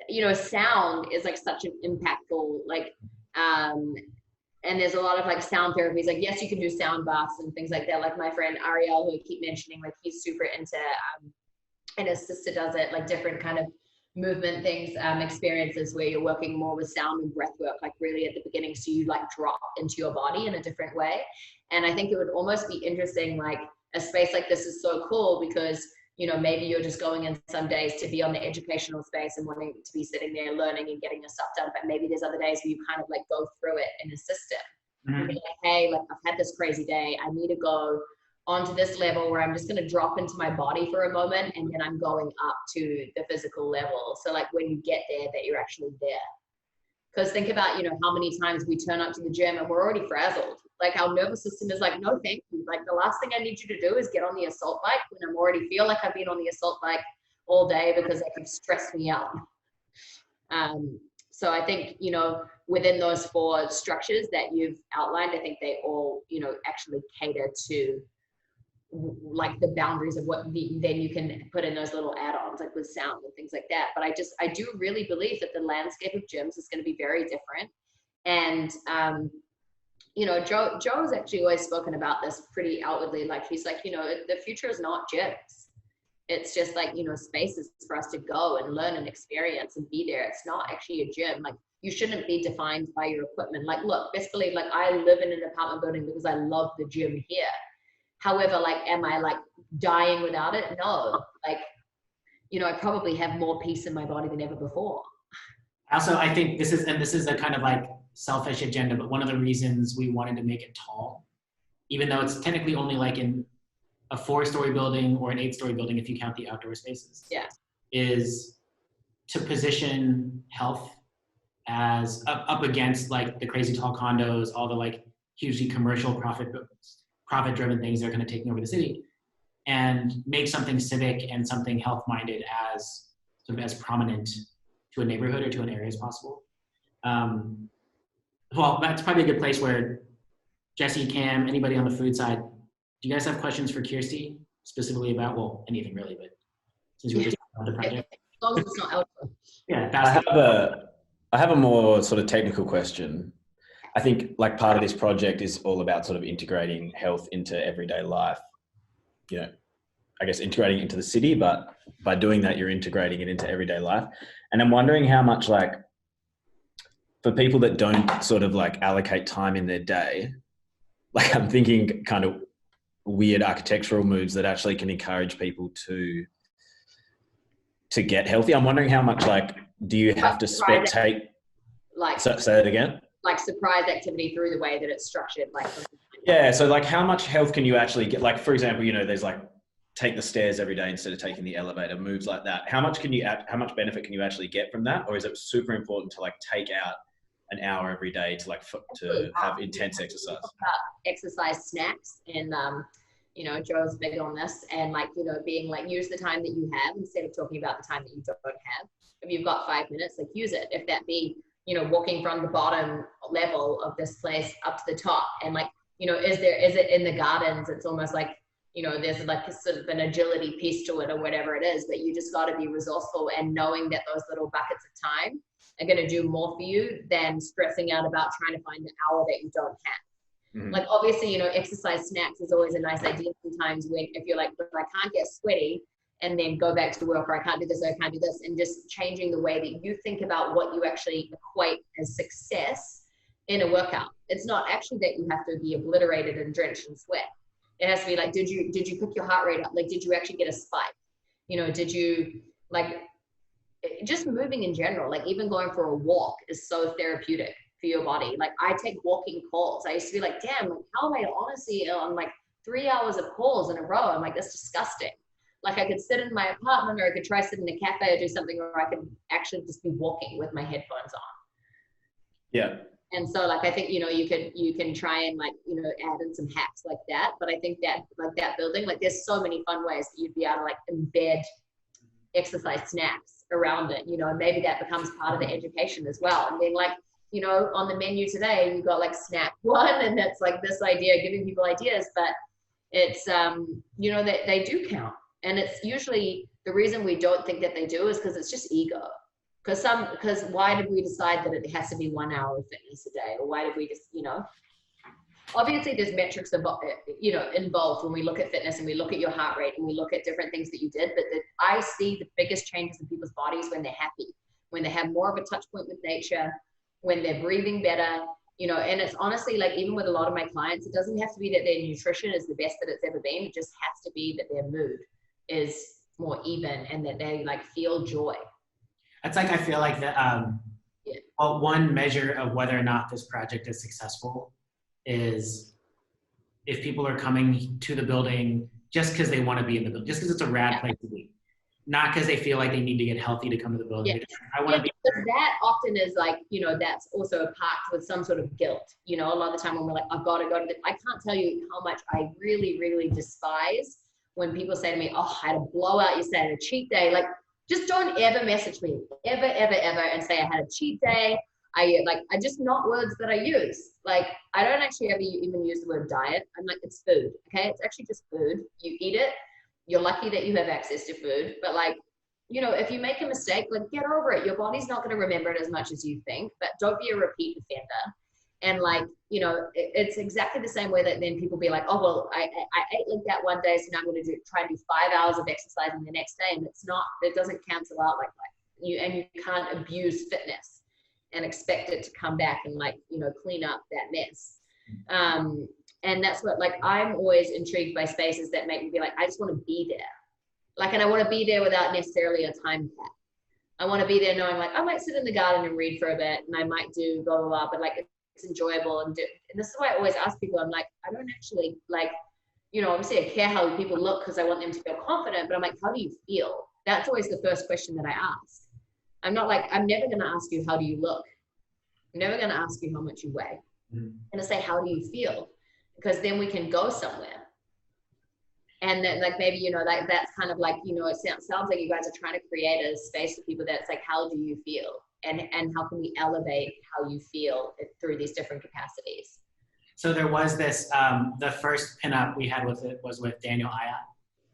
You know, sound is like such an impactful, like, and there's a lot of like sound therapies. Like, yes, you can do sound baths and things like that. Like my friend Ariel, who I keep mentioning, like he's super into, and his sister does it, like different kind of movement things, experiences where you're working more with sound and breath work, like really at the beginning. So you like drop into your body in a different way. And I think it would almost be interesting, like a space like this is so cool because, you know, maybe you're just going in some days to be on the educational space and wanting to be sitting there learning and getting your stuff done. But maybe there's other days where you kind of like go through it in a system. Mm-hmm. And be like, hey, like I've had this crazy day. I need to go onto this level where I'm just going to drop into my body for a moment. And then I'm going up to the physical level. So like when you get there, that you're actually there. Because think about, you know, how many times we turn up to the gym and we're already frazzled. Like our nervous system is like, no, thank you. Like the last thing I need you to do is get on the assault bike when I'm already feel like I've been on the assault bike all day because it can stress me out. So I think, you know, within those four structures that you've outlined, I think they all, you know, actually cater to like the boundaries of what then you can put in those little add-ons, like with sound and things like that. But I do really believe that the landscape of gyms is going to be very different. And, you know, Joe's actually always spoken about this pretty outwardly. Like, he's like, you know, the future is not gyms. It's just like, you know, spaces for us to go and learn and experience and be there. It's not actually a gym. Like, you shouldn't be defined by your equipment. Like, look, best believe, like, I live in an apartment building because I love the gym here. However, like, am I like dying without it? No. Like, you know, I probably have more peace in my body than ever before. Also, I think this is a kind of like selfish agenda, but one of the reasons we wanted to make it tall, even though it's technically only like in a 4-story building or an 8-story building, if you count the outdoor spaces, yeah, is to position health as up against like the crazy tall condos, all the like hugely commercial profit-driven things that are kind of taking over the city, and make something civic and something health-minded as sort of as prominent to a neighborhood or to an area as possible. Well, that's probably a good place where Jesse, Cam, anybody on the food side, do you guys have questions for Kirsty specifically about, well, anything really, but since we were just on the project. As long as it's not alcohol. Yeah, I have a more sort of technical question. I think like part of this project is all about sort of integrating health into everyday life. You know, I guess integrating into the city, but by doing that, you're integrating it into everyday life. And I'm wondering how much, like, for people that don't sort of like allocate time in their day, like I'm thinking kind of weird architectural moves that actually can encourage people to get healthy. I'm wondering how much, like, do you have to spectate? Like, say that again? Like surprise activity through the way that it's structured. Like, yeah. So like how much health can you actually get? Like, for example, you know, there's like, take the stairs every day instead of taking the elevator, moves like that. How much benefit can you actually get from that? Or is it super important to like take out an hour every day to like, to have intense exercise? Exercise snacks and, you know, Joe's big on this, and like, you know, being like, use the time that you have instead of talking about the time that you don't have. If you've got 5 minutes, like use it. If that be, you know, walking from the bottom level of this place up to the top, and like, you know, is it in the gardens? It's almost like, you know, there's like a sort of an agility piece to it or whatever it is, but you just got to be resourceful and knowing that those little buckets of time are going to do more for you than stressing out about trying to find the hour that you don't have. Mhm. Like, obviously, you know, exercise snacks is always a nice idea sometimes when, if you're like, but I can't get sweaty and then go back to work, or I can't do this, or I can't do this, and just changing the way that you think about what you actually equate as success in a workout. It's not actually that you have to be obliterated and drenched in sweat. It has to be like, did you pick your heart rate up? Like, did you actually get a spike? You know, did you, like, just moving in general, like even going for a walk is so therapeutic for your body. Like, I take walking calls. I used to be like, damn, like, how am I honestly on like 3 hours of calls in a row? I'm like, that's disgusting. Like, I could sit in my apartment, or I could try sit in a cafe or do something, or I could actually just be walking with my headphones on. Yeah. And so, like, I think, you know, you can try and, like, you know, add in some hacks like that. But I think that, like, that building, like, there's so many fun ways that you'd be able to, like, embed exercise snacks around it, you know, and maybe that becomes part of the education as well. And then, like, you know, on the menu today, you got like snack one, and that's like this idea, giving people ideas, but it's, you know, that they do count. And it's usually the reason we don't think that they do is because it's just ego. Because why did we decide that it has to be 1 hour of fitness a day? Or why did we just, you know, obviously there's metrics involved, you know, involved when we look at fitness and we look at your heart rate and we look at different things that you did. But I see the biggest changes in people's bodies when they're happy, when they have more of a touch point with nature, when they're breathing better, you know. And it's honestly, like, even with a lot of my clients, it doesn't have to be that their nutrition is the best that it's ever been. It just has to be that their mood is more even and that they, like, feel joy. That's like, I feel like that, well, one measure of whether or not this project is successful is if people are coming to the building just because they want to be in the building, just because it's a rad place to be, not because they feel like they need to get healthy to come to the building. I want to be there. That often is, like, you know, that's also packed with some sort of guilt. You know, a lot of the time when we're like, I've got to go to the, I can't tell you how much I really, really despise when people say to me, oh, I had a blowout yesterday, I had a cheat day. Like, just don't ever message me, ever, ever, ever, and say I had a cheat day. I just, not words that I use. Like, I don't actually ever even use the word diet. I'm like, it's food, okay? It's actually just food. You eat it. You're lucky that you have access to food. But, like, you know, if you make a mistake, like, get over it. Your body's not going to remember it as much as you think, but don't be a repeat offender. And, like, you know, it's exactly the same way that then people be like, oh, well, I ate like that one day, so now I'm going to try and do 5 hours of exercising the next day. And it's not, it doesn't cancel out like that. You can't abuse fitness and expect it to come back and, like, you know, clean up that mess. And that's what, like, I'm always intrigued by spaces that make me be like, I just want to be there. Like, and I want to be there without necessarily a time cap. I want to be there knowing, like, I might sit in the garden and read for a bit, and I might do blah, blah, blah, but, like, it's enjoyable. And this is why I always ask people, I'm like, I don't actually, like, you know, obviously I care how people look because I want them to feel confident, but I'm like, how do you feel? That's always the first question that I ask. I'm not like, I'm never going to ask you, how do you look? I'm never going to ask you how much you weigh. I'm going to say, how do you feel? Because then we can go somewhere. And then, like, maybe, you know, like, that's kind of like, you know, it sounds like you guys are trying to create a space for people that's like, how do you feel? And how can we elevate how you feel through these different capacities? So there was this, the first pinup we had with it was with Daniel Aya.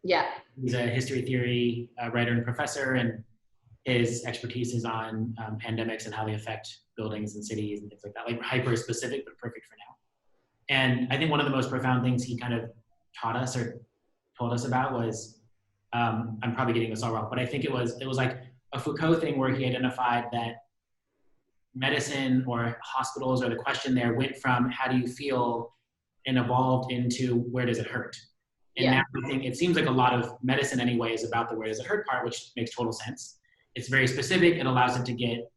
Yeah. He's a history theory writer and professor, and his expertise is on pandemics and how they affect buildings and cities and things like that, like hyper specific, but perfect for now. And I think one of the most profound things he kind of taught us or told us about was, I'm probably getting this all wrong, but I think it was like a Foucault thing where he identified that medicine or hospitals, or the question there, went from how do you feel and evolved into where does it hurt? And now I think it seems like a lot of medicine anyway is about the where does it hurt part, which makes total sense. It's very specific. It allows it to get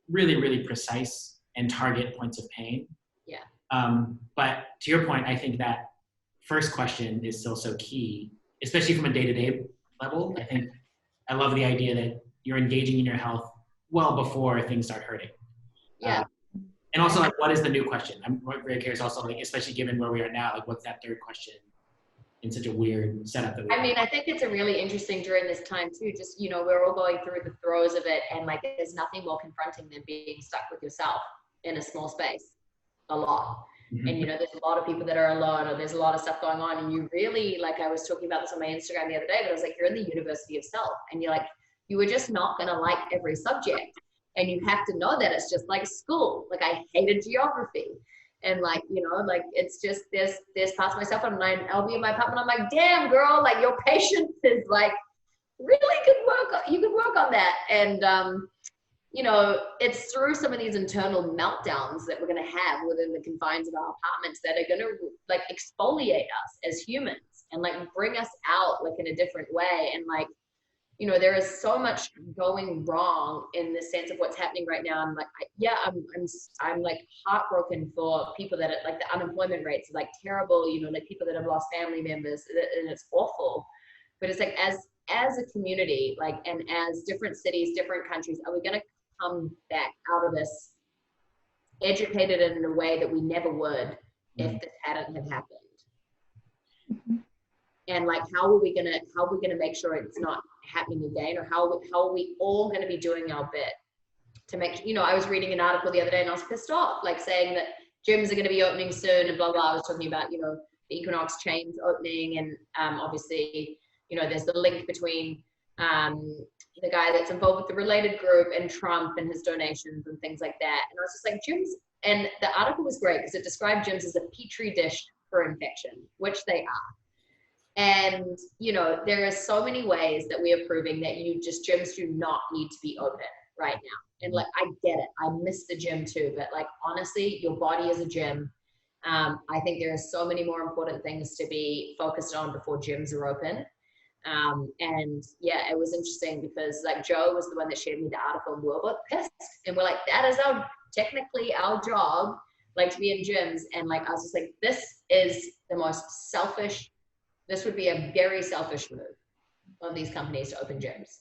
really, really precise and target points of pain. Yeah. But to your point, I think that first question is still so key, especially from a day-to-day level. I think I love the idea that you're engaging in your health well before things start hurting. Yeah. And also, like, what is the new question? I'm very curious also, like, especially given where we are now, like, what's that third question in such a weird setup that we I mean, I think it's a really interesting during this time too, just, you know, we're all going through the throes of it, and, like, there's nothing more confronting than being stuck with yourself in a small space a lot. Mm-hmm. And, you know, there's a lot of people that are alone, or there's a lot of stuff going on, and you really, like, I was talking about this on my Instagram the other day, but I was like, you're in the university of self, and you're like, you were just not going to like every subject. And you have to know that it's just like school. Like I hated geography. And like, you know, like it's just there's parts of myself and I'll be in my apartment. I'm like, damn girl, like your patience is like really good work. You could work on that. And you know, it's through some of these internal meltdowns that we're going to have within the confines of our apartments that are going to like exfoliate us as humans and like bring us out like in a different way. And like, you know, there is so much going wrong in the sense of what's happening right now. I'm like, I'm like heartbroken for people that are, like the unemployment rates are like terrible, you know, like people that have lost family members, and it's awful. But it's like as a community, like, and as different cities, different countries, are we going to come back out of this educated in a way that we never would if this hadn't have happened? And like, how are we gonna make sure it's not happening again, or how are we all gonna be doing our bit to make, you know, I was reading an article the other day and I was pissed off, like saying that gyms are gonna be opening soon and blah, blah. I was talking about, you know, the Equinox chains opening, and obviously, you know, there's the link between the guy that's involved with the related group and Trump and his donations and things like that. And I was just like, gyms, and the article was great because it described gyms as a petri dish for infection, which they are. And, you know, there are so many ways that we are proving that gyms do not need to be open right now. And like, I get it. I miss the gym too, but like, honestly, your body is a gym. I think there are so many more important things to be focused on before gyms are open. And yeah, it was interesting because like Joe was the one that shared me the article and we were both pissed. And we're like, that is technically our job, like to be in gyms. And like, I was just like, this is the most selfish, this would be a very selfish move of these companies to open gyms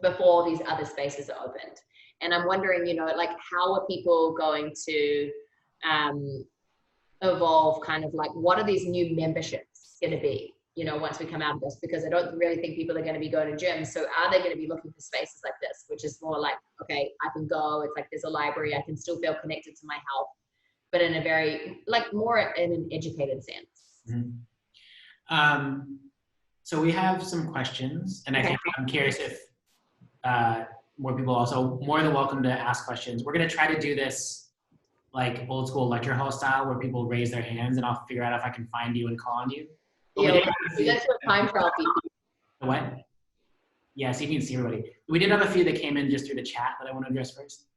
before these other spaces are opened. And I'm wondering, you know, like how are people going to evolve, kind of like, what are these new memberships going to be, you know, once we come out of this? Because I don't really think people are going to be going to gyms. So are they going to be looking for spaces like this, which is more like, okay, I can go, it's like there's a library, I can still feel connected to my health, but in a very, like more in an I sense. Mm-hmm. So we have some questions, and I'm curious if more people also more than welcome to ask questions. We're going to try to do this like old school lecture hall style, where people raise their hands, and I'll figure out if I can find you and call on you. Yeah, that's what time trial people. What? Yeah, so you can see everybody. We did have a few that came in just through the chat that I want to address first.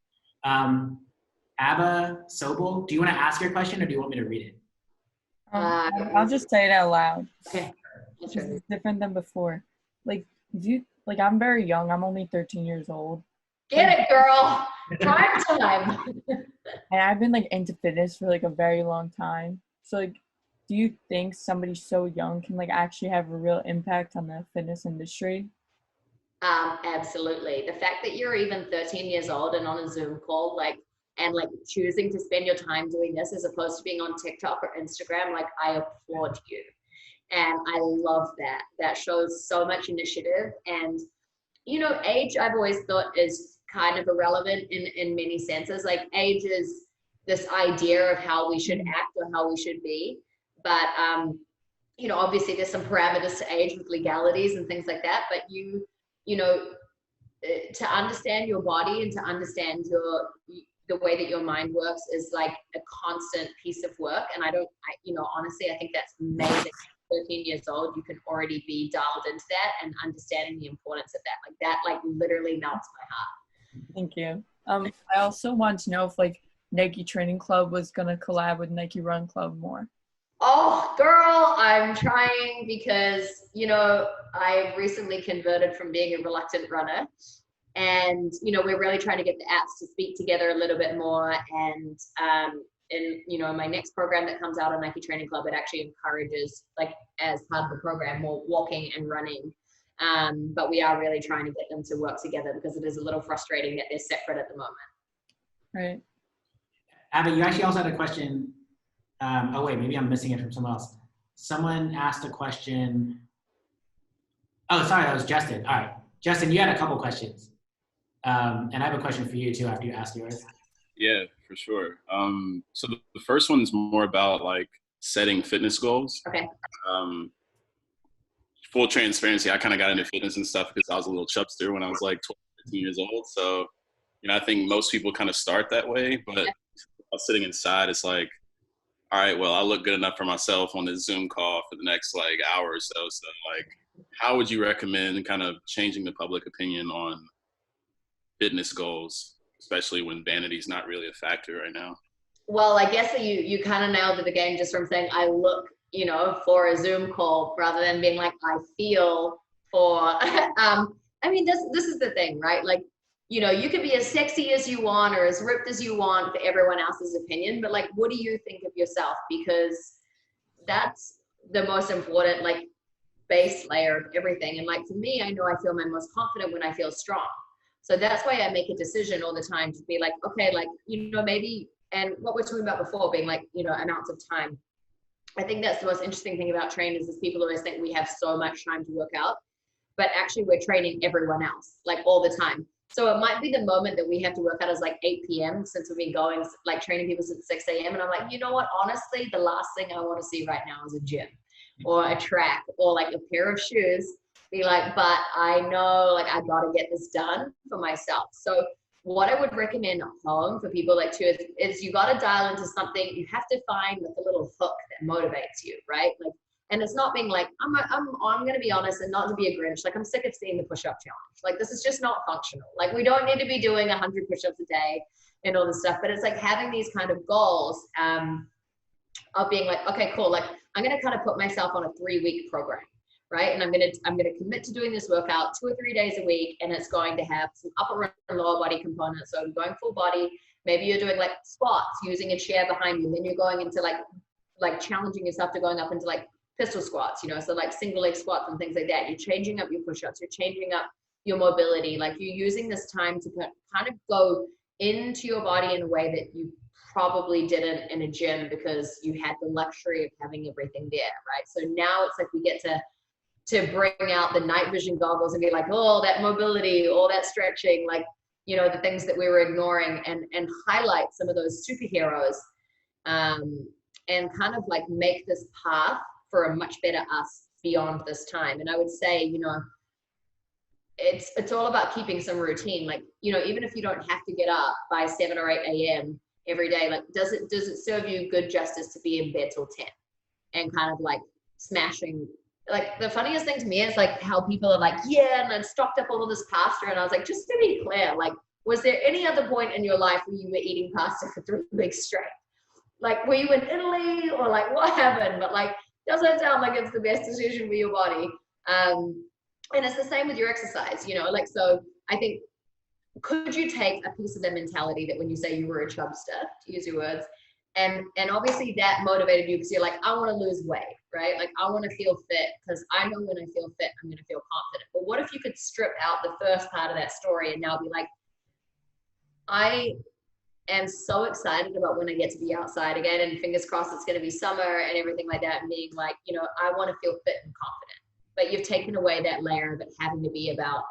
Abba Sobel, do you want to ask your question, or do you want me to read it? I'll just say it out loud. Okay. It's different than before. Like, I'm very young. I'm only 13 years old. Get it, girl. Prime time. And I've been like into fitness for like a very long time. So like, do you think somebody so young can like actually have a real impact on the fitness industry? Absolutely. The fact that you're even 13 years old and on a Zoom call, like, and like choosing to spend your time doing this as opposed to being on TikTok or Instagram, like, I applaud you. And I love that. That shows so much initiative. And, you know, age, I've always thought is kind of irrelevant in many senses. Like, age is this idea of how we should act or how we should be. But, you know, obviously there's some parameters to age with legalities and things like that. But you know, to understand your body and to understand the way that your mind works is like a constant piece of work. And you know, honestly, I think that's amazing. 13 years old, you can already be dialed into that and understanding the importance of that. Like, that like literally melts my heart. Thank you. I also want to know if like Nike Training Club was gonna collab with Nike Run Club more. Oh, girl, I'm trying because, you know, I recently converted from being a reluctant runner. And, you know, we're really trying to get the apps to speak together a little bit more. And, you know, my next program that comes out on Nike Training Club, it actually encourages, like, as part of the program, more walking and running. But we are really trying to get them to work together because it is a little frustrating that they're separate at the moment. Right. Abby, you actually also had a question. Oh, wait, maybe I'm missing it from someone else. Someone asked a question. Oh, sorry, that was Justin. All right. Justin, you had a couple questions. And I have a question for you, too, after you ask yours. Yeah, for sure. So the first one is more about, like, setting fitness goals. Okay. Full transparency, I kind of got into fitness and stuff because I was a little chubster when I was, like, 12, 13 years old. So, I think most people kind of start that way, but sitting inside, it's like, all right, well, I look good enough for myself on this Zoom call for the next like hour or so. So like, how would you recommend kind of changing the public opinion on fitness goals, especially when vanity is not really a factor right now? Well, I guess that you kind of nailed it again, just from saying I look, for a Zoom call, rather than being like I feel for. I mean, this is the thing, right? Like, you can be as sexy as you want or as ripped as you want for everyone else's opinion, but like, what do you think of yourself? Because that's the most important, like, base layer of everything. And like, for me, I know I feel my most confident when I feel strong. So that's why I make a decision all the time to be like, okay, like, maybe, and what we're talking about before being like, amounts of time. I think that's the most interesting thing about trainers is people always think we have so much time to work out, but actually we're training everyone else like all the time. So it might be the moment that we have to work out is like 8 p.m. since we've been going, like training people since 6 a.m. And I'm like, you know what, honestly, the last thing I want to see right now is a gym or a track or like a pair of shoes. Be like, but I know like I got to get this done for myself. So what I would recommend at home for people like too is you got to dial into something. You have to find like a little hook that motivates you, right? Like, and it's not being like, I'm going to be honest and not to be a Grinch. Like I'm sick of seeing the push-up challenge. Like this is just not functional. Like we don't need to be doing 100 push-ups a day and all this stuff, but it's like having these kind of goals of being like, okay, cool. Like I'm going to kind of put myself on a 3-week program. Right. And I'm going to commit to doing this workout 2 or 3 days a week. And it's going to have some upper and lower body components. So I'm going full body. Maybe you're doing like squats using a chair behind you. And then you're going into like challenging yourself to going up into like pistol squats, so like single leg squats and things like that. You're changing up your push-ups. You're changing up your mobility. Like you're using this time to kind of go into your body in a way that you probably didn't in a gym because you had the luxury of having everything there. Right. So now it's like we get to bring out the night vision goggles and be like, oh, that mobility, all that stretching, like, the things that we were ignoring and highlight some of those superheroes and kind of like make this path for a much better us beyond this time. And I would say, it's all about keeping some routine. Like, even if you don't have to get up by 7 or 8 a.m. every day, like, does it serve you good justice to be in bed till 10 and kind of like smashing. Like the funniest thing to me is like how people are like, yeah, and I've stocked up all of this pasta. And I was like, just to be clear, like, was there any other point in your life where you were eating pasta for 3 weeks straight? Like, were you in Italy or like what happened? But like, doesn't sound like it's the best decision for your body. And it's the same with your exercise, like, so I think, could you take a piece of the mentality that when you say you were a chubster, to use your words, and obviously that motivated you because you're like, I want to lose weight, right? Like I want to feel fit because I know when I feel fit, I'm going to feel confident. But what if you could strip out the first part of that story and now be like, I am so excited about when I get to be outside again, and fingers crossed it's going to be summer and everything like that, and being like, I want to feel fit and confident. But you've taken away that layer of it having to be about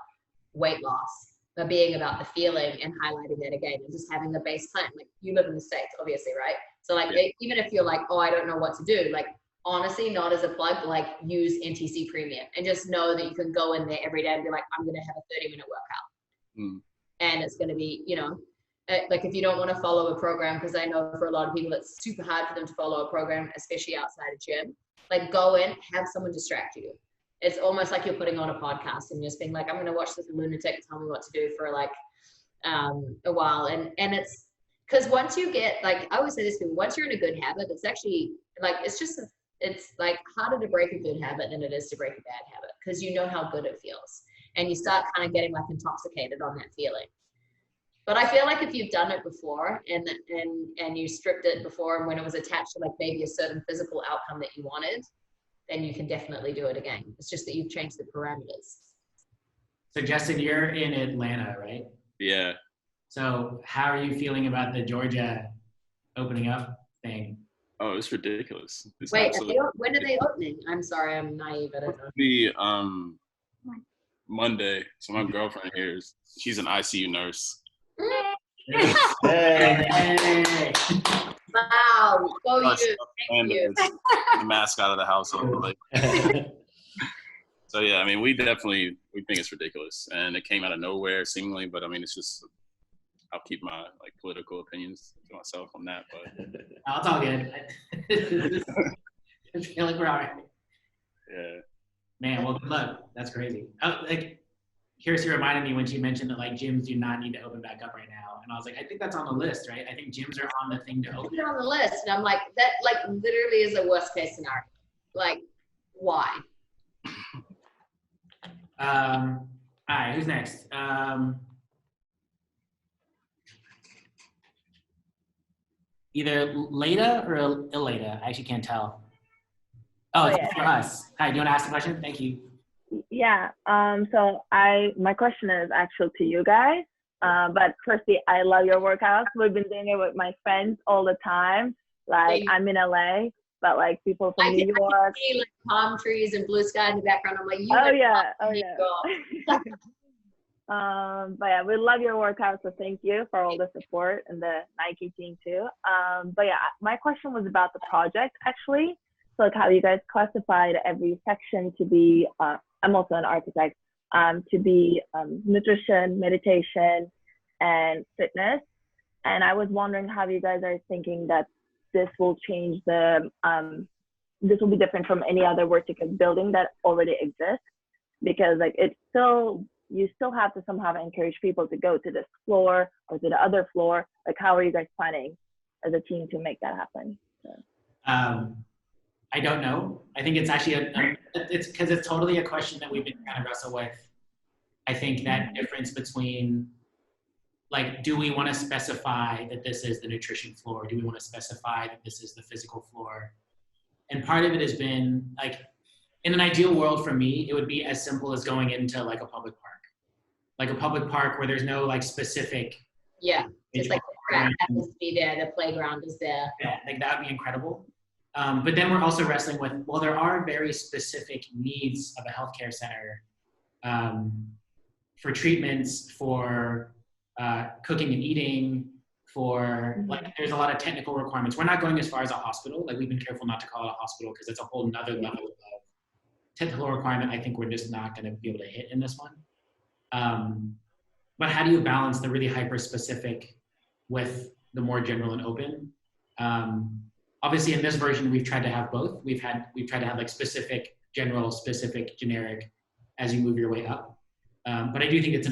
weight loss, but being about the feeling and highlighting that again and just having the base plan. Like you live in the States, obviously, right? So like, even if you're like, oh, I don't know what to do, like honestly, not as a plug, like use NTC Premium and just know that you can go in there every day and be like, I'm going to have a 30-minute workout. And it's going to be, like if you don't want to follow a program, because I know for a lot of people, it's super hard for them to follow a program, especially outside a gym, like go in, have someone distract you. It's almost like you're putting on a podcast and just being like, I'm going to watch this lunatic tell me what to do for like a while. And it's because once you get, like, I always say this to people, once you're in a good habit, it's actually like, it's like harder to break a good habit than it is to break a bad habit because you know how good it feels. And you start kind of getting like intoxicated on that feeling. But I feel like if you've done it before and you stripped it before and when it was attached to like maybe a certain physical outcome that you wanted, then you can definitely do it again. It's just that you've changed the parameters. So Justin, you're in Atlanta, right? Yeah. So how are you feeling about the Georgia opening up thing? Oh, it's ridiculous. It's Wait, when are they opening? I'm sorry, I'm naive. I don't know. It'll be Monday. So my girlfriend here she's an ICU nurse. Hey. Wow, go you. Thank you. The mascot of the household. Like. So yeah, I mean, we think it's ridiculous, and it came out of nowhere seemingly. But I mean, it's just, I'll keep my like political opinions to myself on that. But Oh, it's all good. I feel like we're all right. yeah, Man, well, good luck. That's crazy. Like, Kirsty reminded me when she mentioned that like gyms do not need to open back up right now, and I was like, I think that's on the list, right? I think gyms are on the thing to Put open. it on the list, and I'm like, that like literally is a worst case scenario. Like, why? All right, who's next? Either Leda or Ileda. I actually can't tell. Oh, it's for us. Hi, do you want to ask the question? Thank you. Yeah. So my question is actually to you guys. But firstly, I love your workouts. We've been doing it with my friends all the time. Like I'm in LA, but like people from New York. I can see like palm trees and blue sky in the background. I'm like, you. Oh yeah. But yeah, we love your workouts. So thank you for all the support and the Nike team too. But yeah, my question was about the project actually. So like how you guys classified every section to be, I'm also an architect, to be nutrition, meditation, and fitness. And I was wondering how you guys are thinking that this will change this will be different from any other vertical building that already exists, because like you still have to somehow encourage people to go to this floor or to the other floor. Like how are you guys planning as a team to make that happen? So. I don't know. I think it's actually it's because it's totally a question that we've been trying to wrestle with. I think that difference between like, do we want to specify that this is the nutrition floor? Do we want to specify that this is the physical floor? And part of it has been like, in an ideal world for me, it would be as simple as going into like a public park where there's no like specific. Yeah, just like the track happens to be there, the playground is there. Yeah, like that would be incredible. But then we're also wrestling with, well, there are very specific needs of a healthcare center for treatments, for cooking and eating, for like, there's a lot of technical requirements. We're not going as far as a hospital. Like we've been careful not to call it a hospital because it's a whole nother level of technical requirement. I think we're just not going to be able to hit in this one. But how do you balance the really hyper specific with the more general and open? Obviously in this version, we've tried to have both. We've tried to have like specific, general, specific, generic as you move your way up. But I do think it's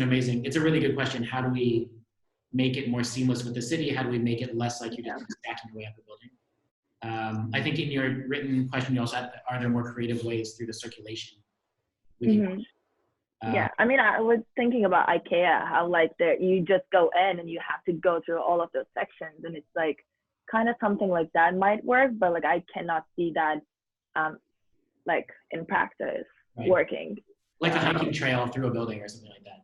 a really good question. How do we make it more seamless with the city? How do we make it less like you're just stacking your way up the building? I think in your written question, you also had, are there more creative ways through the circulation? Yeah, I mean, I was thinking about IKEA, how like you just go in and you have to go through all of those sections, and it's like kind of something like that might work, but like I cannot see that like in practice working. Like a hiking trail through a building or something like that.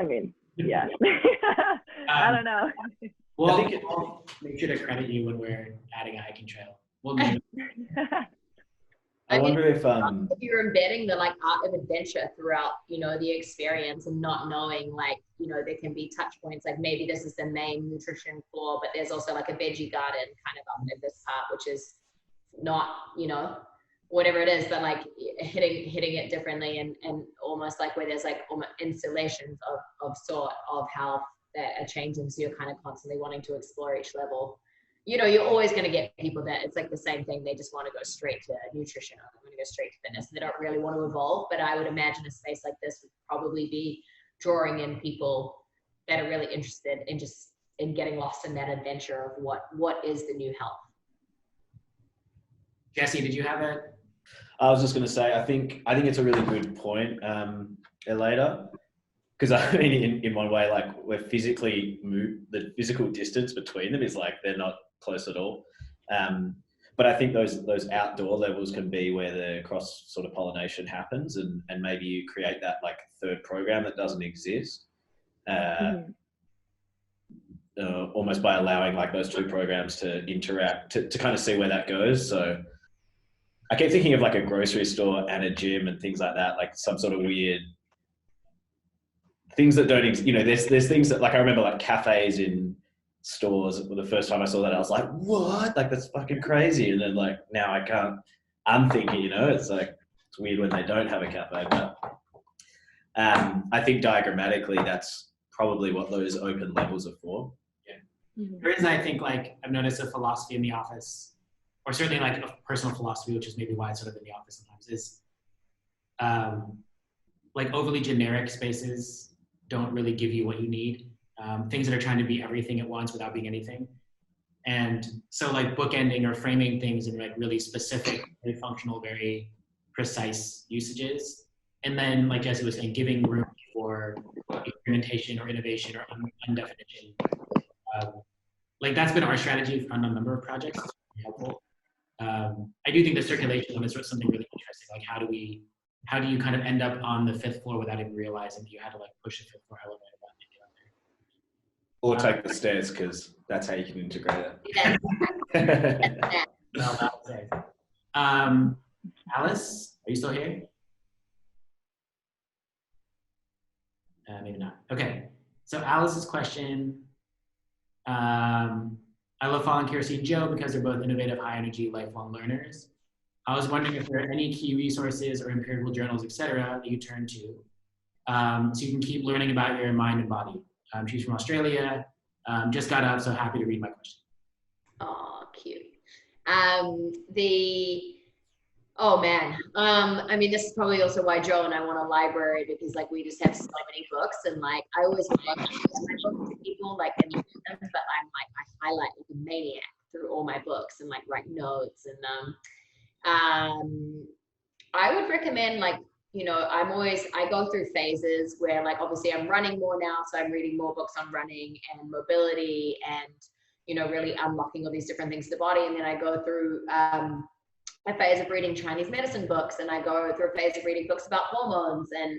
I mean, yeah. I don't know. We'll make sure to credit you when we're adding a hiking trail. We'll name it. I wonder if you're embedding the like art of adventure throughout, the experience, and not knowing like, there can be touch points, like maybe this is the main nutrition floor, but there's also like a veggie garden kind of up in this part, which is not, whatever it is, but like hitting it differently, and almost like where there's like almost installations of sort of health that are changing. So you're kind of constantly wanting to explore each level. You're always going to get people that it's like the same thing. They just want to go straight to nutrition, or they want to go straight to fitness. They don't really want to evolve. But I would imagine a space like this would probably be drawing in people that are really interested in getting lost in that adventure of what is the new health. Jesse, did you have a? I was just going to say, I think it's a really good point, Elena, because I mean, in one way, like we're physically the physical distance between them is like they're not close at all. But I think those outdoor levels can be where the cross sort of pollination happens, and maybe you create that like third program that doesn't exist, almost by allowing like those two programs to interact to kind of see where that goes. So I keep thinking of like a grocery store and a gym and things like that, like some sort of weird things that don't, there's things that like, I remember like cafes in stores. The first time I saw that, I was like, what? Like, that's fucking crazy. And then like, now I can't unthink it, it's like, it's weird when they don't have a cafe, but I think diagrammatically that's probably what those open levels are for. There is, I think, like I've noticed a philosophy in the office, or certainly like a personal philosophy, which is maybe why it's sort of in the office sometimes, is like overly generic spaces don't really give you what you need. Things that are trying to be everything at once without being anything. And so like bookending or framing things in like really specific, very functional, very precise usages. And then, like Jesse was saying, giving room for experimentation or innovation or undefinition. Like that's been our strategy on a number of projects. It's really helpful. I do think the circulation one is something really interesting. Like how do you kind of end up on the 5th floor without even realizing that you had to like push the 5th floor elevator button to get up there? Or take the stairs, because that's how you can integrate Yeah. it. Well, that was it. Alice, are you still here? Maybe not. Okay. So Alice's question. I love following Kirsty and Joe because they're both innovative, high energy, lifelong learners. I was wondering if there are any key resources or empirical journals, et cetera, that you turn to so you can keep learning about your mind and body. She's from Australia, just got up, so happy to read my question. Oh, cute. Oh man. I mean, this is probably also why Joe and I want a library, because like we just have so many books, and like I always love to share my books to people, like, and read them, but I'm like, I highlight like a maniac through all my books and like write notes. And I would recommend, like, you know, I go through phases where like obviously I'm running more now, so I'm reading more books on running and mobility and, you know, really unlocking all these different things to the body. And then I go through a phase of reading Chinese medicine books, and I go through a phase of reading books about hormones. And,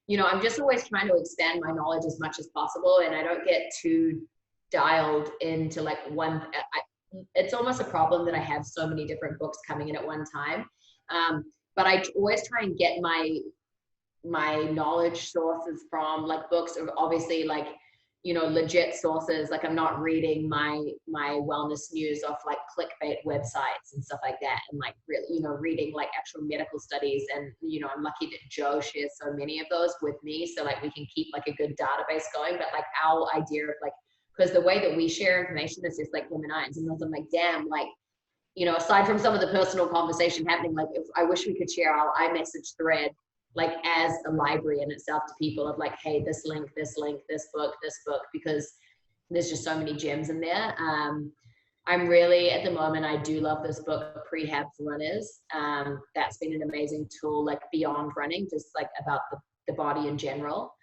you know, I'm just always trying to expand my knowledge as much as possible, and I don't get too dialed into like one. It's almost a problem that I have so many different books coming in at one time. But I always try and get my knowledge sources from like books, or obviously like, you know, legit sources. Like I'm not reading my wellness news off like clickbait websites and stuff like that, and like really, you know, reading like actual medical studies. And, you know, I'm lucky that Joe shares so many of those with me, so like we can keep like a good database going. But like our idea of like, because the way that we share information is just like him and I, and sometimes I'm like, damn, like, you know, aside from some of the personal conversation happening, like if I wish we could share our iMessage thread like as a library in itself to people of like, hey, this link, this book, because there's just so many gems in there. I'm really, at the moment, I do love this book, Prehab for Runners. That's been an amazing tool, like beyond running, just like about the body in general.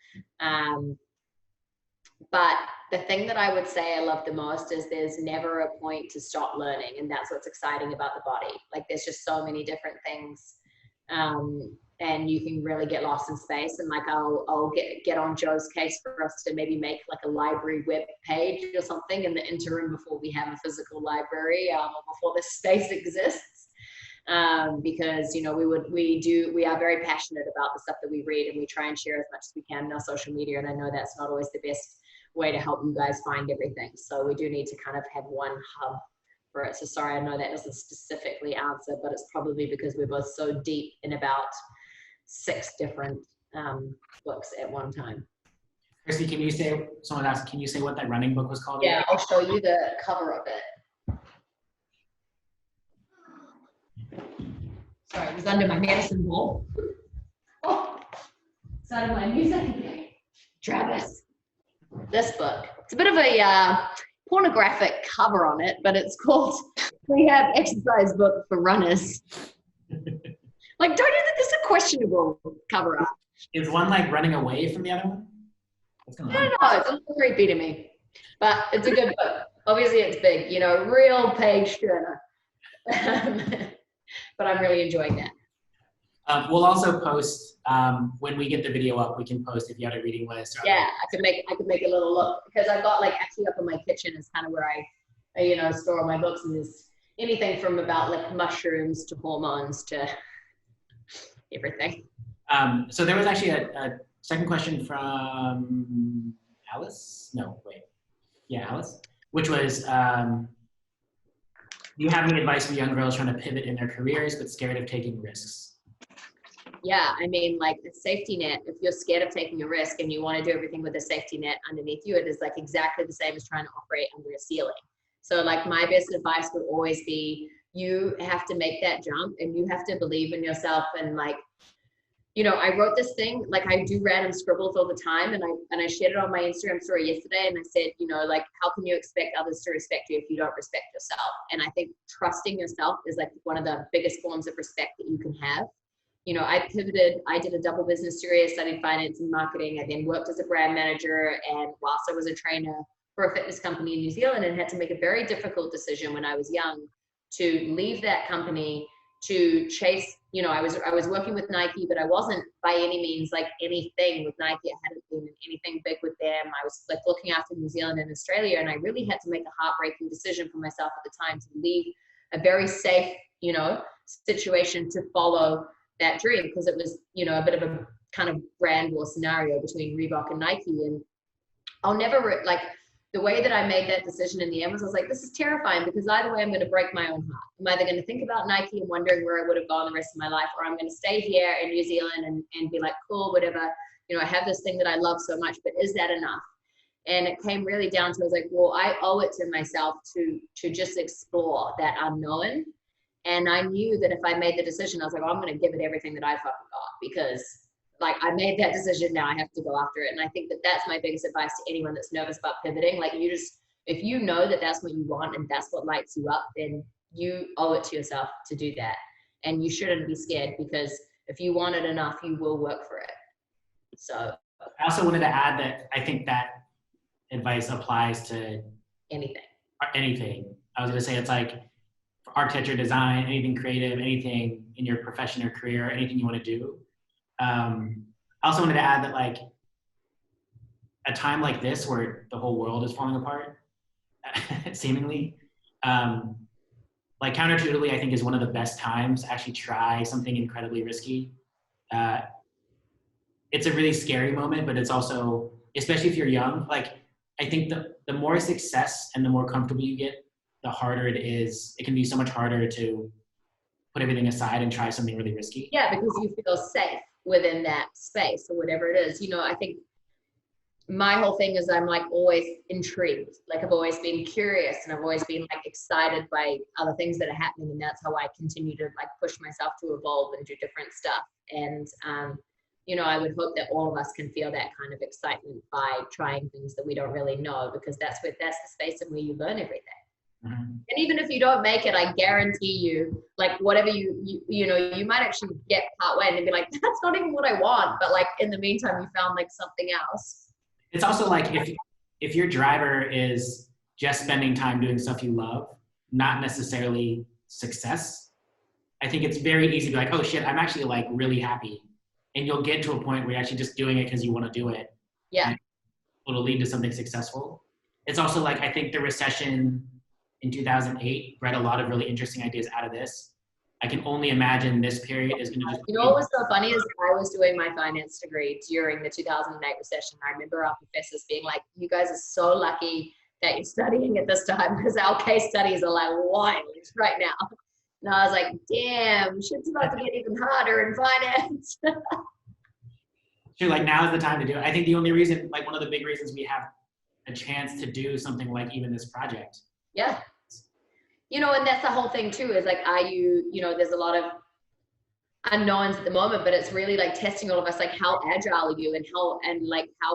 But the thing that I would say I love the most is there's never a point to stop learning. And that's what's exciting about the body. Like there's just so many different things. And you can really get lost in space. And like I'll get on Joe's case for us to maybe make like a library web page or something in the interim before we have a physical library, or before this space exists. Because, you know, we are very passionate about the stuff that we read, and we try and share as much as we can in our social media. And I know that's not always the best way to help you guys find everything. So we do need to kind of have one hub for it. So sorry, I know that doesn't specifically answer, but it's probably because we're both so deep in about 6 different books at one time. Kirsty, someone asked, can you say what that running book was called? Yeah, I'll show you the cover of it. Sorry, it was under my medicine ball. Oh, it's out of my music. Travis. This book. It's a bit of a pornographic cover on it, but it's called Rehab Exercise Book for Runners. Like, don't you think this is a questionable cover up? Is one like running away from the other one? I don't know, it's a little creepy to me. But it's a good book. Obviously it's big, you know, real page turner. But I'm really enjoying that. We'll also post when we get the video up. We can post if you had a reading list. Yeah, I could make a little look, because I've got like actually up in my kitchen is kind of where I you know, store all my books, and there's anything from about like mushrooms to hormones to everything. So there was actually a second question from Alice. No, wait. Yeah, Alice. Which was, do you have any advice for young girls trying to pivot in their careers but scared of taking risks? Yeah, I mean, like a safety net, if you're scared of taking a risk and you want to do everything with a safety net underneath you, it is like exactly the same as trying to operate under a ceiling. So like my best advice would always be, you have to make that jump and you have to believe in yourself. And like, you know, I wrote this thing, like I do random scribbles all the time, and I shared it on my Instagram story yesterday, and I said, you know, like, how can you expect others to respect you if you don't respect yourself? And I think trusting yourself is like one of the biggest forms of respect that you can have. You know, I pivoted, I did a double business degree, I studied finance and marketing, I then worked as a brand manager, and whilst I was a trainer for a fitness company in New Zealand, and had to make a very difficult decision when I was young to leave that company to chase, you know, I was working with Nike, but I wasn't by any means like anything with Nike. I hadn't been in anything big with them. I was like looking after New Zealand and Australia, and I really had to make a heartbreaking decision for myself at the time to leave a very safe, you know, situation to follow that dream, because it was, you know, a bit of a kind of brand war scenario between Reebok and Nike. And I'll never like, the way that I made that decision in the end was, I was like, this is terrifying, because either way I'm going to break my own heart. I'm either going to think about Nike and wondering where I would have gone the rest of my life, or I'm going to stay here in New Zealand and be like, cool, whatever, you know, I have this thing that I love so much, but is that enough? And it came really down to, I was like, well, I owe it to myself to just explore that unknown. And I knew that if I made the decision, I was like, well, I'm going to give it everything that I fucking got, because like I made that decision, now I have to go after it. And I think that that's my biggest advice to anyone that's nervous about pivoting. Like, you just, if you know that that's what you want and that's what lights you up, then you owe it to yourself to do that. And you shouldn't be scared, because if you want it enough, you will work for it. So I also wanted to add that I think that advice applies to anything. I was going to say, it's like for architecture, design, anything creative, anything in your profession or career, anything you want to do. I also wanted to add that, like, a time like this where the whole world is falling apart, seemingly, like counterintuitively, I think is one of the best times to actually try something incredibly risky. It's a really scary moment, but it's also, especially if you're young, like, I think the more success and the more comfortable you get, the harder it is. It can be so much harder to put everything aside and try something really risky. Yeah, because you feel safe within that space or whatever it is. You know, I think my whole thing is I'm like always intrigued. Like, I've always been curious, and I've always been like excited by other things that are happening. And that's how I continue to like push myself to evolve and do different stuff. And, you know, I would hope that all of us can feel that kind of excitement by trying things that we don't really know, because that's the space in where you learn everything. Mm-hmm. And even if you don't make it, I guarantee you, like, whatever you know, you might actually get part way and then be like, that's not even what I want. But like, in the meantime, you found like something else. It's also like, if your driver is just spending time doing stuff you love, not necessarily success, I think it's very easy to be like, oh shit, I'm actually like really happy. And you'll get to a point where you're actually just doing it because you want to do it. Yeah. It'll lead to something successful. It's also like, I think the recession in 2008 bred a lot of really interesting ideas out of this. I can only imagine this period is going to just... You know what was so funny is I was doing my finance degree during the 2008 recession. I remember our professors being like, you guys are so lucky that you're studying at this time, because our case studies are like wild right now. And I was like, damn, shit's about to get even harder in finance. Sure, like, now is the time to do it. I think the only reason, like, one of the big reasons we have a chance to do something like even this project. Yeah. You know, and that's the whole thing too, is like, you know, there's a lot of unknowns at the moment, but it's really like testing all of us, like, how agile are you, and how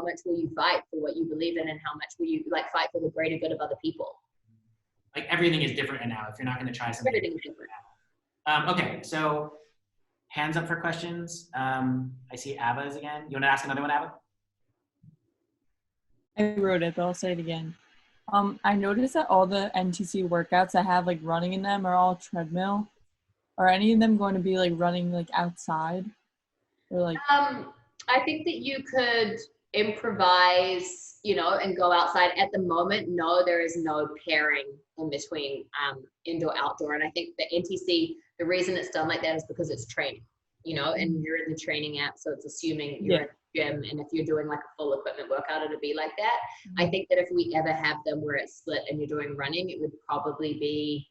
much will you fight for what you believe in, and how much will you like fight for the greater good of other people. Like, everything is different now if you're not going to try something. Everything is different. Okay, so hands up for questions. I see Abba's again. You want to ask another one, Abba? I wrote it, but I'll say it again. I noticed that all the NTC workouts that have like running in them are all treadmill. Are any of them going to be like running like outside? Or like I think that you could improvise, you know, and go outside. At the moment, no, there is no pairing in between indoor, outdoor. And I think the NTC, the reason it's done like that is because it's training, you know, and you're in the training app, so it's assuming you're in the gym, and if you're doing like a full equipment workout, it'll be like that. I think that if we ever have them where it's split and you're doing running, it would probably be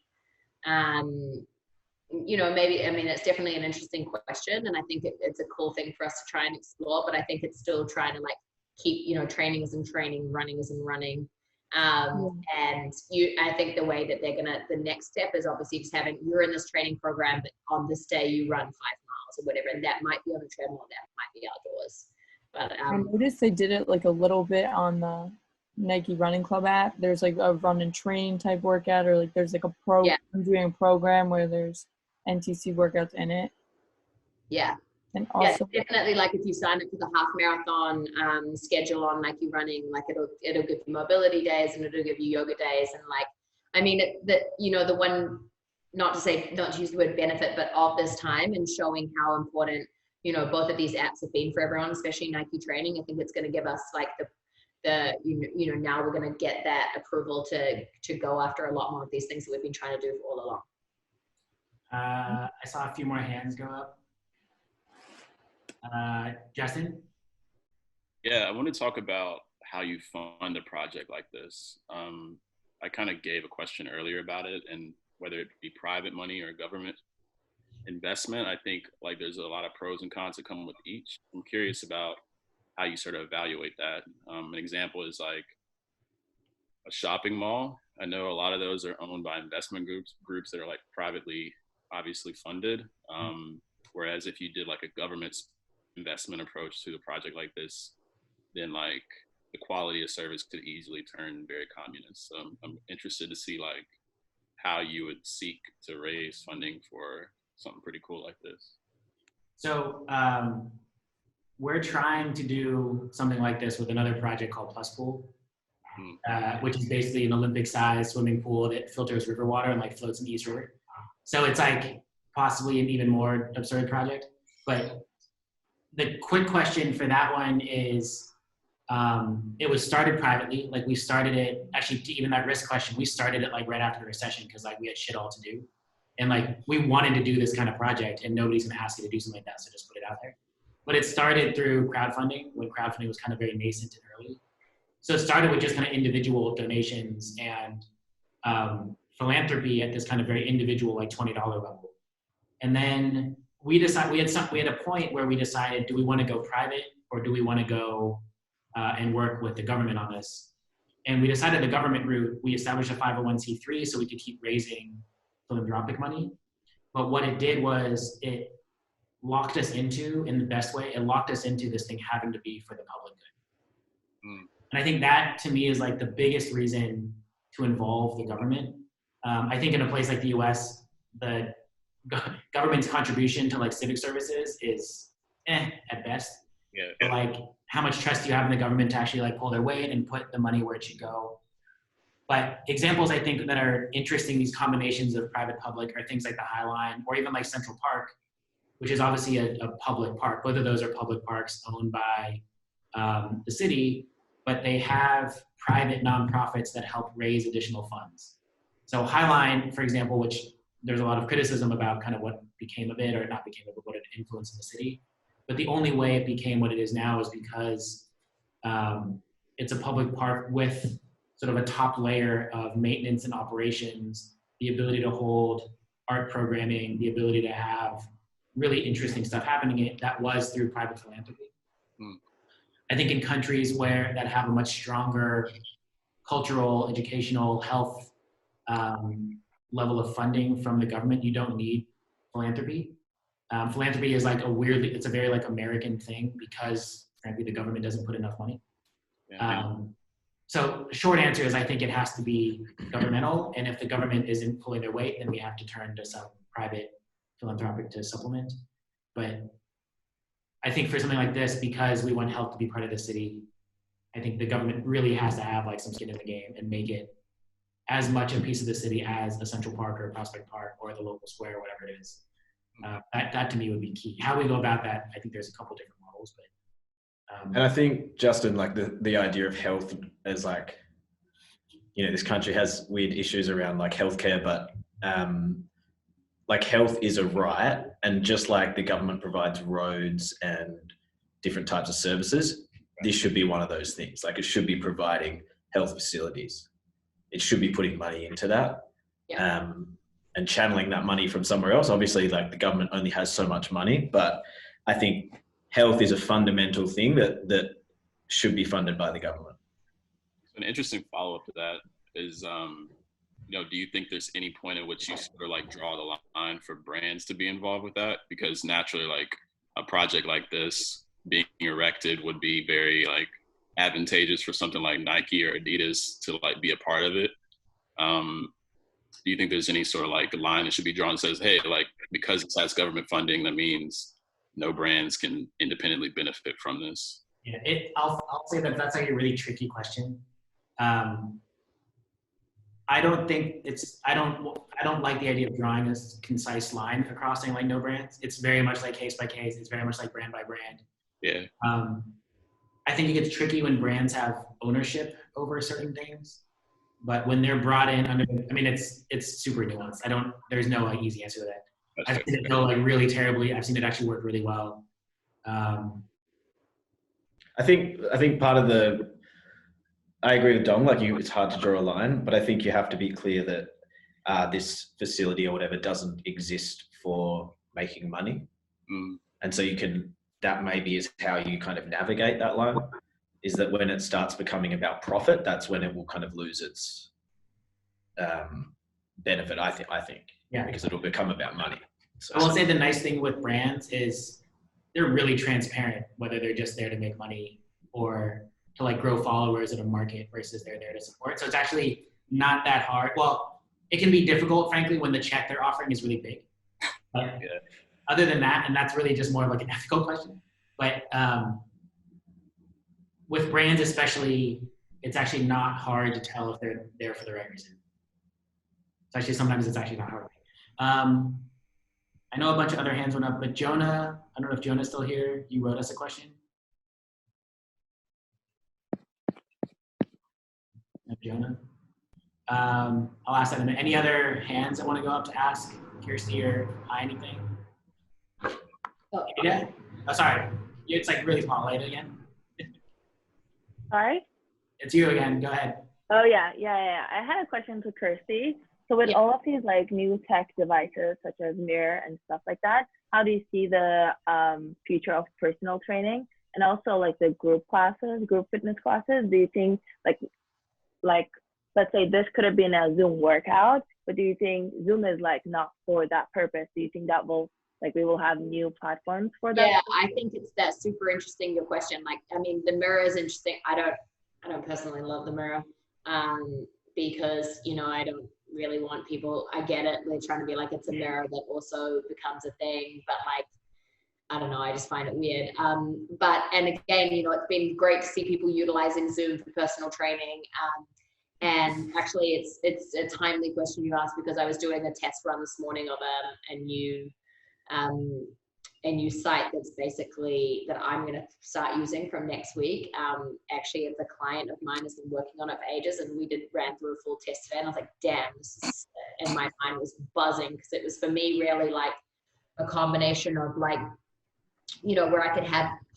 you know, maybe, I mean, it's definitely an interesting question, and I think it's a cool thing for us to try and explore, but I think it's still trying to like keep, you know, training is in training, running is in running. And I think the way that the next step is obviously just having, you're in this training program, but on this day you run 5 miles or whatever, and that might be on a treadmill, that might be outdoors. But I noticed they did it like a little bit on the Nike Running Club app. There's like a run and train type workout, or like there's like I'm doing a program where there's NTC workouts in it. Yeah. And also, yeah, definitely, like if you sign up for the half marathon schedule on Nike Running, like it'll give you mobility days and it'll give you yoga days, and like, I mean, you know, the one, not to use the word benefit, but of this time and showing how important, you know, both of these apps have been for everyone, especially Nike Training. I think it's going to give us like you know, now we're going to get that approval to go after a lot more of these things that we've been trying to do for all along. I saw a few more hands go up. Justin? Yeah, I want to talk about how you fund a project like this. I kind of gave a question earlier about it, and whether it be private money or government investment. I think like there's a lot of pros and cons that come with each. I'm curious about how you sort of evaluate that. An example is like a shopping mall. I know a lot of those are owned by investment groups that are like privately, obviously funded. Whereas if you did like a government investment approach to a project like this, then like the quality of service could easily turn very communist. So I'm interested to see like how you would seek to raise funding for something pretty cool like this. So we're trying to do something like this with another project called Plus Pool, which is basically an Olympic-sized swimming pool that filters river water and like floats in the East River. So it's like possibly an even more absurd project. But the quick question for that one is, it was started privately. Like we started it, actually, to even that risk question, we started it like right after the recession because like we had shit all to do. And like we wanted to do this kind of project and nobody's gonna ask you to do something like that, so just put it out there. But it started through crowdfunding, when crowdfunding was kind of very nascent and early. So it started with just kind of individual donations and philanthropy at this kind of very individual, like $20 level. And then we decided, we had a point where we decided, do we want to go private or do we want to go and work with the government on this? And we decided the government route. We established a 501c3 so we could keep raising philanthropic money. But what it did was it locked us into, in the best way, it locked us into this thing having to be for the public good. And I think that to me is like the biggest reason to involve the government. I think in a place like the US, the government's contribution to like civic services is at best. Yeah. But like how much trust do you have in the government to actually like pull their weight and put the money where it should go? But examples I think that are interesting, these combinations of private public, are things like the High Line or even like Central Park, which is obviously a public park. Both of those are public parks owned by the city, but they have private nonprofits that help raise additional funds. So High Line, for example, which there's a lot of criticism about kind of what became of it or not became of it, but what it influenced in the city. But the only way it became what it is now is because it's a public park with sort of a top layer of maintenance and operations, the ability to hold art programming, the ability to have really interesting stuff happening. That was through private philanthropy. I think in countries that have a much stronger cultural, educational, health level of funding from the government, you don't need philanthropy. Philanthropy is like it's a very like American thing because frankly the government doesn't put enough money. So short answer is I think it has to be governmental, and if the government isn't pulling their weight, then we have to turn to some private philanthropic to supplement. But I think for something like this, because we want health to be part of the city, I think the government really has to have like some skin in the game and make it as much a piece of the city as a Central Park or a Prospect Park or the local square, whatever it is. That to me would be key. How we go about that, I think there's a couple different models, but. And I think, Justin, like the idea of health as like, you know, this country has weird issues around like healthcare, but like health is a right. And just like the government provides roads and different types of services, this should be one of those things. Like it should be providing health facilities. It should be putting money into that. Yeah. and channeling that money from somewhere else. Obviously, like the government only has so much money, but I think health is a fundamental thing that should be funded by the government. An interesting follow-up to that is, do you think there's any point at which you sort of like draw the line for brands to be involved with that? Because naturally, like a project like this being erected would be very like advantageous for something like Nike or Adidas to like be a part of it. Do you think there's any sort of like line that should be drawn that says, hey, like because it has government funding, that means no brands can independently benefit from this? Yeah, I'll say that that's like a really tricky question. I don't think I don't like the idea of drawing a concise line across saying like no brands. It's very much like case by case. It's very much like brand by brand. Yeah. I think it gets tricky when brands have ownership over certain things, but when they're brought in under, I mean, it's super nuanced. There's no like easy answer to that. I've seen it go like really terribly. I've seen it actually work really well. I think part of I agree with Dong, like it's hard to draw a line, but I think you have to be clear that this facility or whatever doesn't exist for making money. And so that maybe is how you kind of navigate that line, is that when it starts becoming about profit, that's when it will kind of lose its benefit, I think. Yeah. Because it'll become about money. So, I will say the nice thing with brands is they're really transparent, whether they're just there to make money or to like grow followers in a market versus they're there to support. So it's actually not that hard. Well, it can be difficult, frankly, when the check they're offering is really big. But other than that, and that's really just more of like an ethical question. But with brands especially, it's actually not hard to tell if they're there for the right reason. Sometimes it's actually not hard. I know a bunch of other hands went up, but Jonah, I don't know if Jonah's still here. You wrote us a question. Jonah. I'll ask that in a minute. Any other hands that want to go up to ask Kirsty or I anything? Yeah. Oh, sorry. It's like really small. Later again. Sorry? It's you again. Go ahead. Oh, yeah. I had a question to Kirsty. So with all of these like new tech devices such as Mirror and stuff like that, how do you see the future of personal training and also like the group fitness classes? Do you think like let's say this could have been a Zoom workout, but do you think Zoom is like not for that purpose? Do you think that we will have new platforms for that? Yeah, I think that's super interesting, your question. Like, I mean, the Mirror is interesting. I don't personally love the Mirror because, I don't really want people, I get it. They're trying to be like, it's a mirror that also becomes a thing, but like, I don't know, I just find it weird. And again, it's been great to see people utilizing Zoom for personal training. And actually it's a timely question you asked because I was doing a test run this morning of a new site that's basically that I'm going to start using from next week. Actually, it's a client of mine has been working on it for ages, and we ran through a full test today, and I was like, damn, this is, and my mind was buzzing because it was for me really like a combination of like, where I could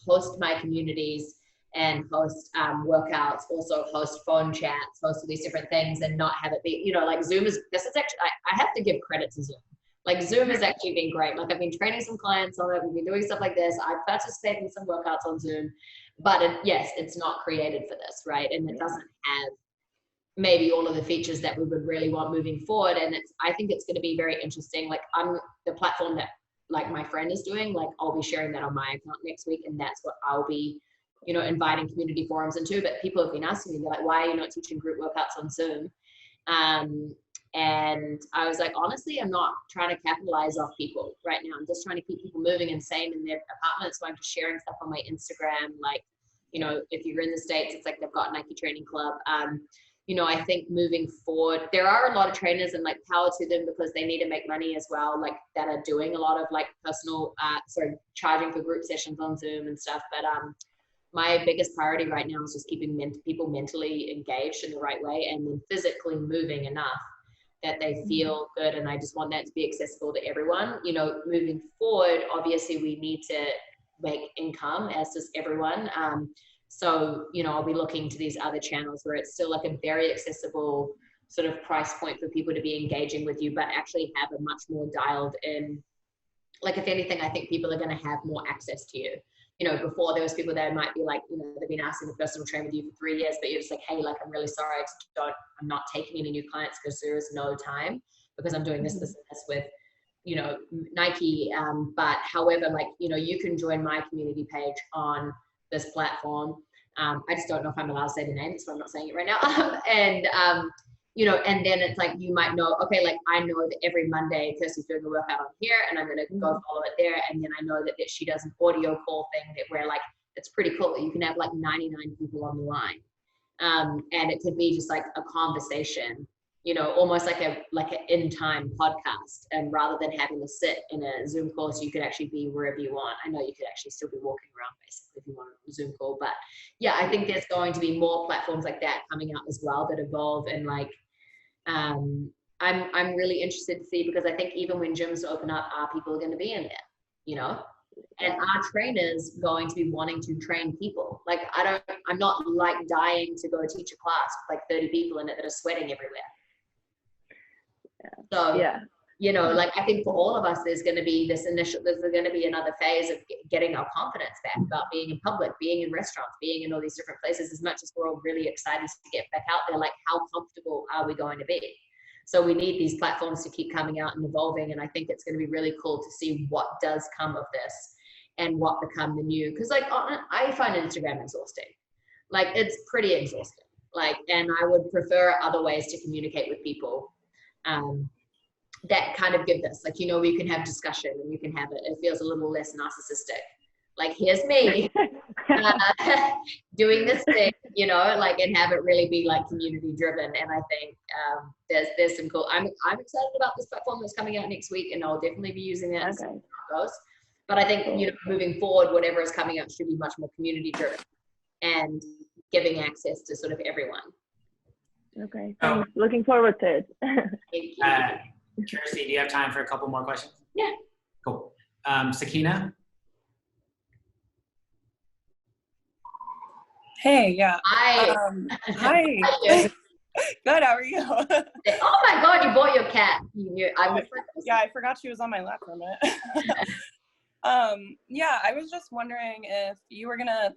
host my communities and host workouts, also host phone chats, host all these different things, and not have it be, like Zoom this is actually, I have to give credit to Zoom. Like Zoom has actually been great. Like I've been training some clients on it. We've been doing stuff like this. I've participated in some workouts on Zoom, but it's not created for this, right? And it doesn't have maybe all of the features that we would really want moving forward. And I think it's going to be very interesting. Like the platform that like my friend is doing, like I'll be sharing that on my account next week. And that's what I'll be, inviting community forums into. But people have been asking me, they're like, why are you not teaching group workouts on Zoom? And I was like, honestly, I'm not trying to capitalize off people right now. I'm just trying to keep people moving and sane in their apartments. So I'm just sharing stuff on my Instagram. Like, if you're in the States, it's like they've got Nike Training Club. I think moving forward, there are a lot of trainers and like power to them because they need to make money as well, like that are doing a lot of like charging for group sessions on Zoom and stuff. But my biggest priority right now is just keeping people mentally engaged in the right way and then physically moving enough that they feel good. And I just want that to be accessible to everyone. Moving forward, obviously we need to make income, as does everyone. So, I'll be looking to these other channels where it's still like a very accessible sort of price point for people to be engaging with you, but actually have a much more dialed in, like if anything, I think people are going to have more access to you. You know, before there was people that might be like, you know, they've been asking the personal train with you for 3 years, but you're just like, hey, like, I'm really sorry, I'm not taking any new clients because there is no time, because I'm doing this and this with, you know, Nike. But however, like, you know, you can join my community page on this platform. I just don't know if I'm allowed to say the name, so I'm not saying it right now. You know, and then it's like, you might know, okay, like I know that every Monday Kirsty's doing a workout on here, and I'm going to go follow it there. And then I know that she does an audio call thing that where like, it's pretty cool. You can have like 99 people on the line. And it could be just like a conversation, you know, almost like an in-time podcast. And rather than having to sit in a Zoom call, so you could actually be wherever you want. I know you could actually still be walking around basically if you want a Zoom call, but yeah, I think there's going to be more platforms like that coming out as well that evolve. And like, I'm really interested to see, because I think even when gyms open up, our people are going to be in there, you know, and our trainers going to be wanting to train people. Like I'm not like dying to go teach a class with like 30 people in it that are sweating everywhere. So, yeah, you know, like I think for all of us, there's going to be there's going to be another phase of getting our confidence back about being in public, being in restaurants, being in all these different places. As much as we're all really excited to get back out there, like how comfortable are we going to be? So we need these platforms to keep coming out and evolving. And I think it's going to be really cool to see what does come of this and what become the new, because like I find Instagram exhausting. Like it's pretty exhausting. Like, and I would prefer other ways to communicate with people. That kind of give this, like, you know, we can have discussion and you can have it feels a little less narcissistic. Like, here's me doing this thing, you know, like, and have it really be like community driven. And I think there's some cool, I'm excited about this platform that's coming out next week, and I'll definitely be using it. Okay. But I think, you know, moving forward, whatever is coming out should be much more community driven and giving access to sort of everyone. Okay, thanks. Looking forward to it. Thank you. Kirsty, do you have time for a couple more questions? Yeah. Cool. Sakina? Hey, yeah. Hi. Hi. Good, how are you? Oh my God, you bought your cat. Yeah, I forgot she was on my lap for a minute. Yeah, I was just wondering if you were gonna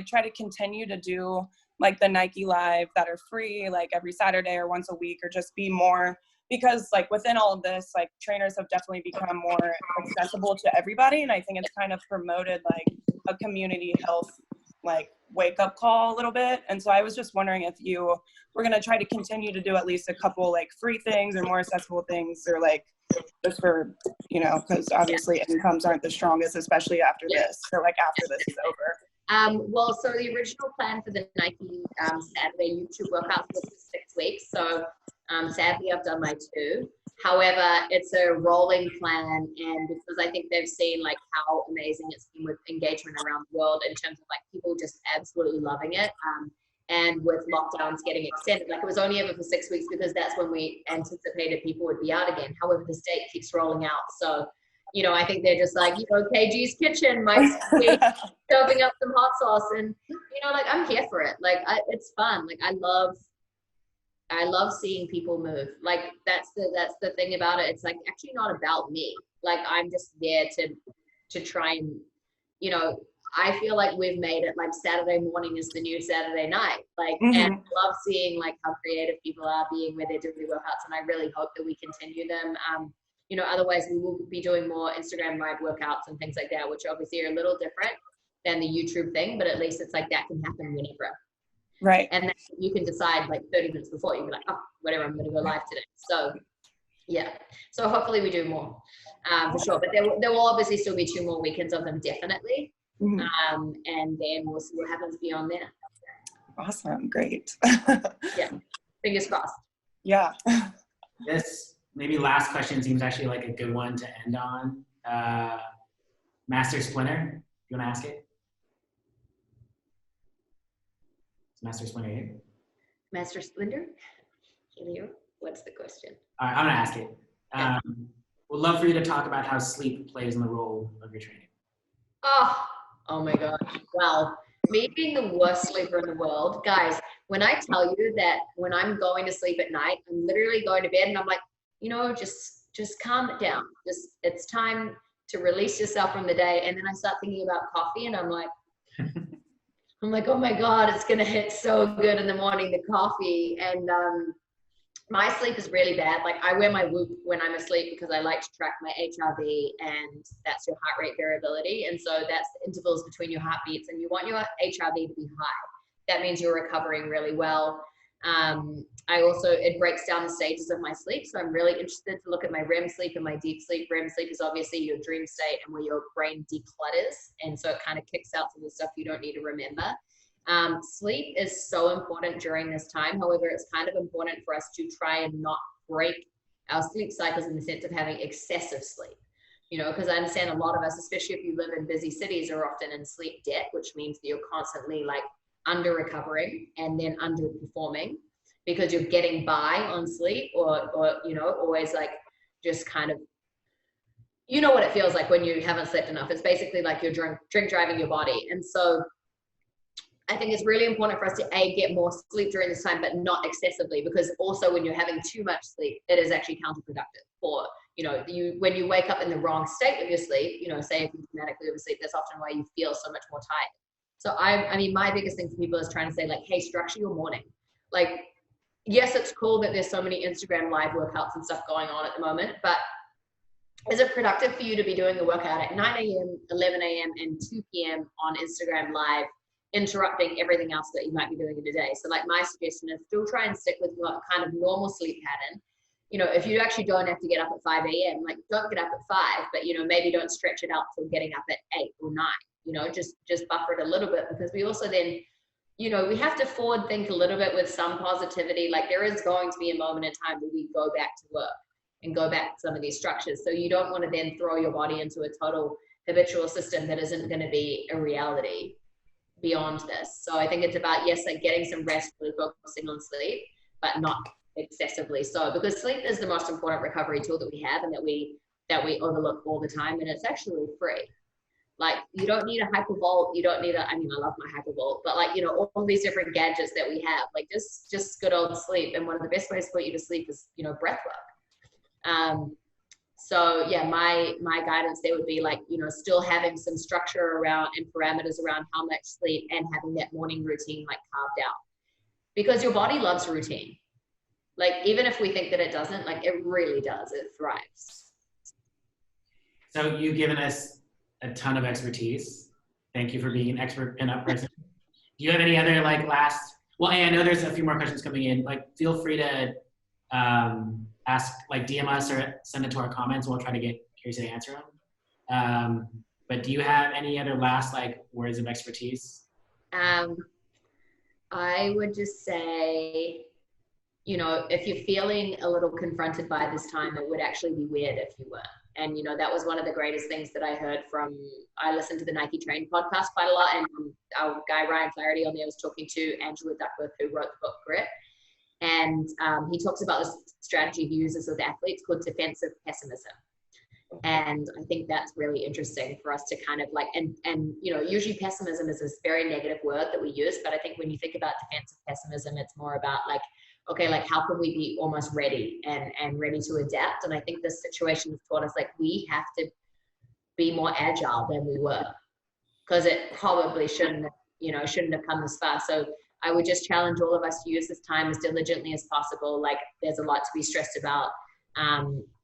try to continue to do like the Nike Live that are free, like every Saturday or once a week, or just be more, because like within all of this, like trainers have definitely become more accessible to everybody. And I think it's kind of promoted like a community health, like wake up call a little bit. And so I was just wondering if you were going to try to continue to do at least a couple like free things or more accessible things, or like just for, you know, because obviously incomes aren't the strongest, especially after this, or like after this is over. Well, so the original plan for the Nike Saturday YouTube workouts was for 6 weeks. So sadly, I've done my 2. However, it's a rolling plan, and because I think they've seen like how amazing it's been with engagement around the world in terms of like people just absolutely loving it. And with lockdowns getting extended, like it was only ever for 6 weeks because that's when we anticipated people would be out again. However, the state keeps rolling out. So, you know, I think they're just like, you know, KG's Kitchen might be serving up some hot sauce, and, you know, like I'm here for it. Like it's fun. Like I love seeing people move. Like that's the thing about it. It's like actually not about me. Like I'm just there to try and, you know, I feel like we've made it like Saturday morning is the new Saturday night. Like, and I love seeing like how creative people are being where they're doing the workouts, and I really hope that we continue them. You know, otherwise we will be doing more Instagram live workouts and things like that, which obviously are a little different than the YouTube thing, but at least it's like that can happen whenever. Right. And then you can decide like 30 minutes before, you'll be like, oh, whatever, I'm going to go live today. So yeah, so hopefully we do more for sure. But there will obviously still be 2 more weekends of them, definitely. And then we'll see what happens beyond there. Awesome. Great. Yeah. Fingers crossed. Yeah. This maybe last question seems actually like a good one to end on. Master Splinter, you want to ask it? Is Master Splinter here? Master Splinter? Here. What's the question? All right, I'm going to ask it. Would love for you to talk about how sleep plays in the role of your training. Oh my gosh. Well, me being the worst sleeper in the world, guys, when I tell you that when I'm going to sleep at night, I'm literally going to bed and I'm like, just calm it down. It's time to release yourself from the day. And then I start thinking about coffee and I'm like, oh my God, it's going to hit so good in the morning, the coffee. And my sleep is really bad. Like I wear my Whoop when I'm asleep because I like to track my HRV, and that's your heart rate variability. And so that's the intervals between your heartbeats, and you want your HRV to be high. That means you're recovering really well. It breaks down the stages of my sleep. So I'm really interested to look at my REM sleep and my deep sleep. REM sleep is obviously your dream state and where your brain declutters. And so it kind of kicks out some of the stuff you don't need to remember. Sleep is so important during this time. However, it's kind of important for us to try and not break our sleep cycles in the sense of having excessive sleep. Because I understand a lot of us, especially if you live in busy cities, are often in sleep debt, which means that you're constantly like under recovering and then underperforming because you're getting by on sleep or always like just kind of, what it feels like when you haven't slept enough. It's basically like you're drink driving your body. And so I think it's really important for us to get more sleep during this time, but not excessively, because also when you're having too much sleep, it is actually counterproductive for, when you wake up in the wrong state of your sleep, say if you dramatically oversleep, that's often why you feel so much more tired. So I mean, my biggest thing for people is trying to say like, hey, structure your morning. Like, yes, it's cool that there's so many Instagram live workouts and stuff going on at the moment, but is it productive for you to be doing the workout at 9 a.m., 11 a.m., and 2 p.m. on Instagram live, interrupting everything else that you might be doing in a day? So like my suggestion is still try and stick with what kind of normal sleep pattern. If you actually don't have to get up at 5 a.m., like don't get up at 5, but maybe don't stretch it out till getting up at 8 or 9. Just buffer it a little bit, because we also then, we have to forward think a little bit with some positivity. Like there is going to be a moment in time where we go back to work and go back to some of these structures. So you don't want to then throw your body into a total habitual system that isn't going to be a reality beyond this. So I think it's about, yes, like getting some rest, really focusing on sleep, but not excessively so, because sleep is the most important recovery tool that we have and that we overlook all the time, and it's actually free. Like you don't need a hypervolt, you don't need I love my hypervolt, but like, all these different gadgets that we have, like just good old sleep. And one of the best ways for you to sleep is, breath work. So yeah, my guidance there would be like, still having some structure around and parameters around how much sleep, and having that morning routine like carved out, because your body loves routine. Like even if we think that it doesn't, like it really does, it thrives. So you've given us a ton of expertise. Thank you for being an expert pinup person. Do you have any other like last, well, I know there's a few more questions coming in, like feel free to ask, like DM us or send it to our comments. We'll try to get Kirsty to answer them. But do you have any other last like words of expertise? I would just say, if you're feeling a little confronted by this time, it would actually be weird if you weren't. And, that was one of the greatest things that I heard I listened to the Nike Train podcast quite a lot. And our guy, Ryan Flaherty, on there was talking to Angela Duckworth, who wrote the book Grit. And he talks about this strategy he uses with athletes called defensive pessimism. And I think that's really interesting for us to kind of like, and usually pessimism is this very negative word that we use. But I think when you think about defensive pessimism, it's more about like, okay, like how can we be almost ready and ready to adapt? And I think this situation has taught us like we have to be more agile than we were, because it probably shouldn't have come this far. So I would just challenge all of us to use this time as diligently as possible. Like there's a lot to be stressed about,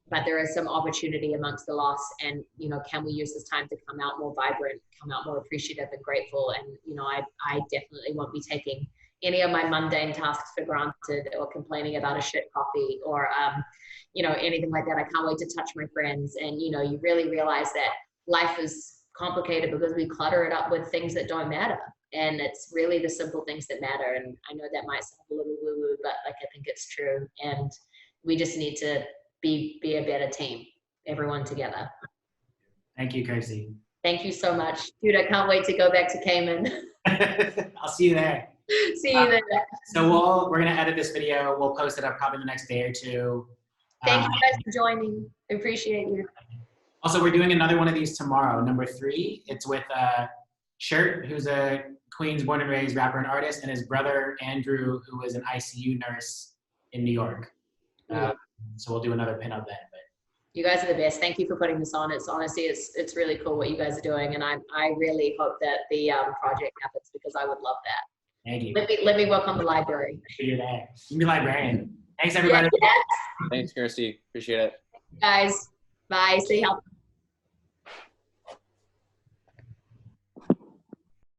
but there is some opportunity amongst the loss. And, can we use this time to come out more vibrant, come out more appreciative and grateful? And, I definitely won't be taking any of my mundane tasks for granted or complaining about a shit coffee or, anything like that. I can't wait to touch my friends. And, you really realize that life is complicated because we clutter it up with things that don't matter. And it's really the simple things that matter. And I know that might sound a little woo-woo, but like, I think it's true. And we just need to be a better team, everyone together. Thank you, Kirsty. Thank you so much. Dude, I can't wait to go back to Cayman. I'll see you there. See you there. So we're going to edit this video. We'll post it up probably the next day or two. Thank you guys for joining. I appreciate you. Also, we're doing another one of these tomorrow, number 3. It's with Shirt, who's a Queens, born and raised rapper and artist, and his brother Andrew, who is an ICU nurse in New York. So we'll do another pinup then. But you guys are the best. Thank you for putting this on. It's honestly, it's really cool what you guys are doing, and I really hope that the project happens because I would love that. thank you. Let me work on the library. You're there. You can be librarian. Thanks everybody. Yeah. Thanks, Kirsty. Appreciate it. Guys, bye. Stay healthy.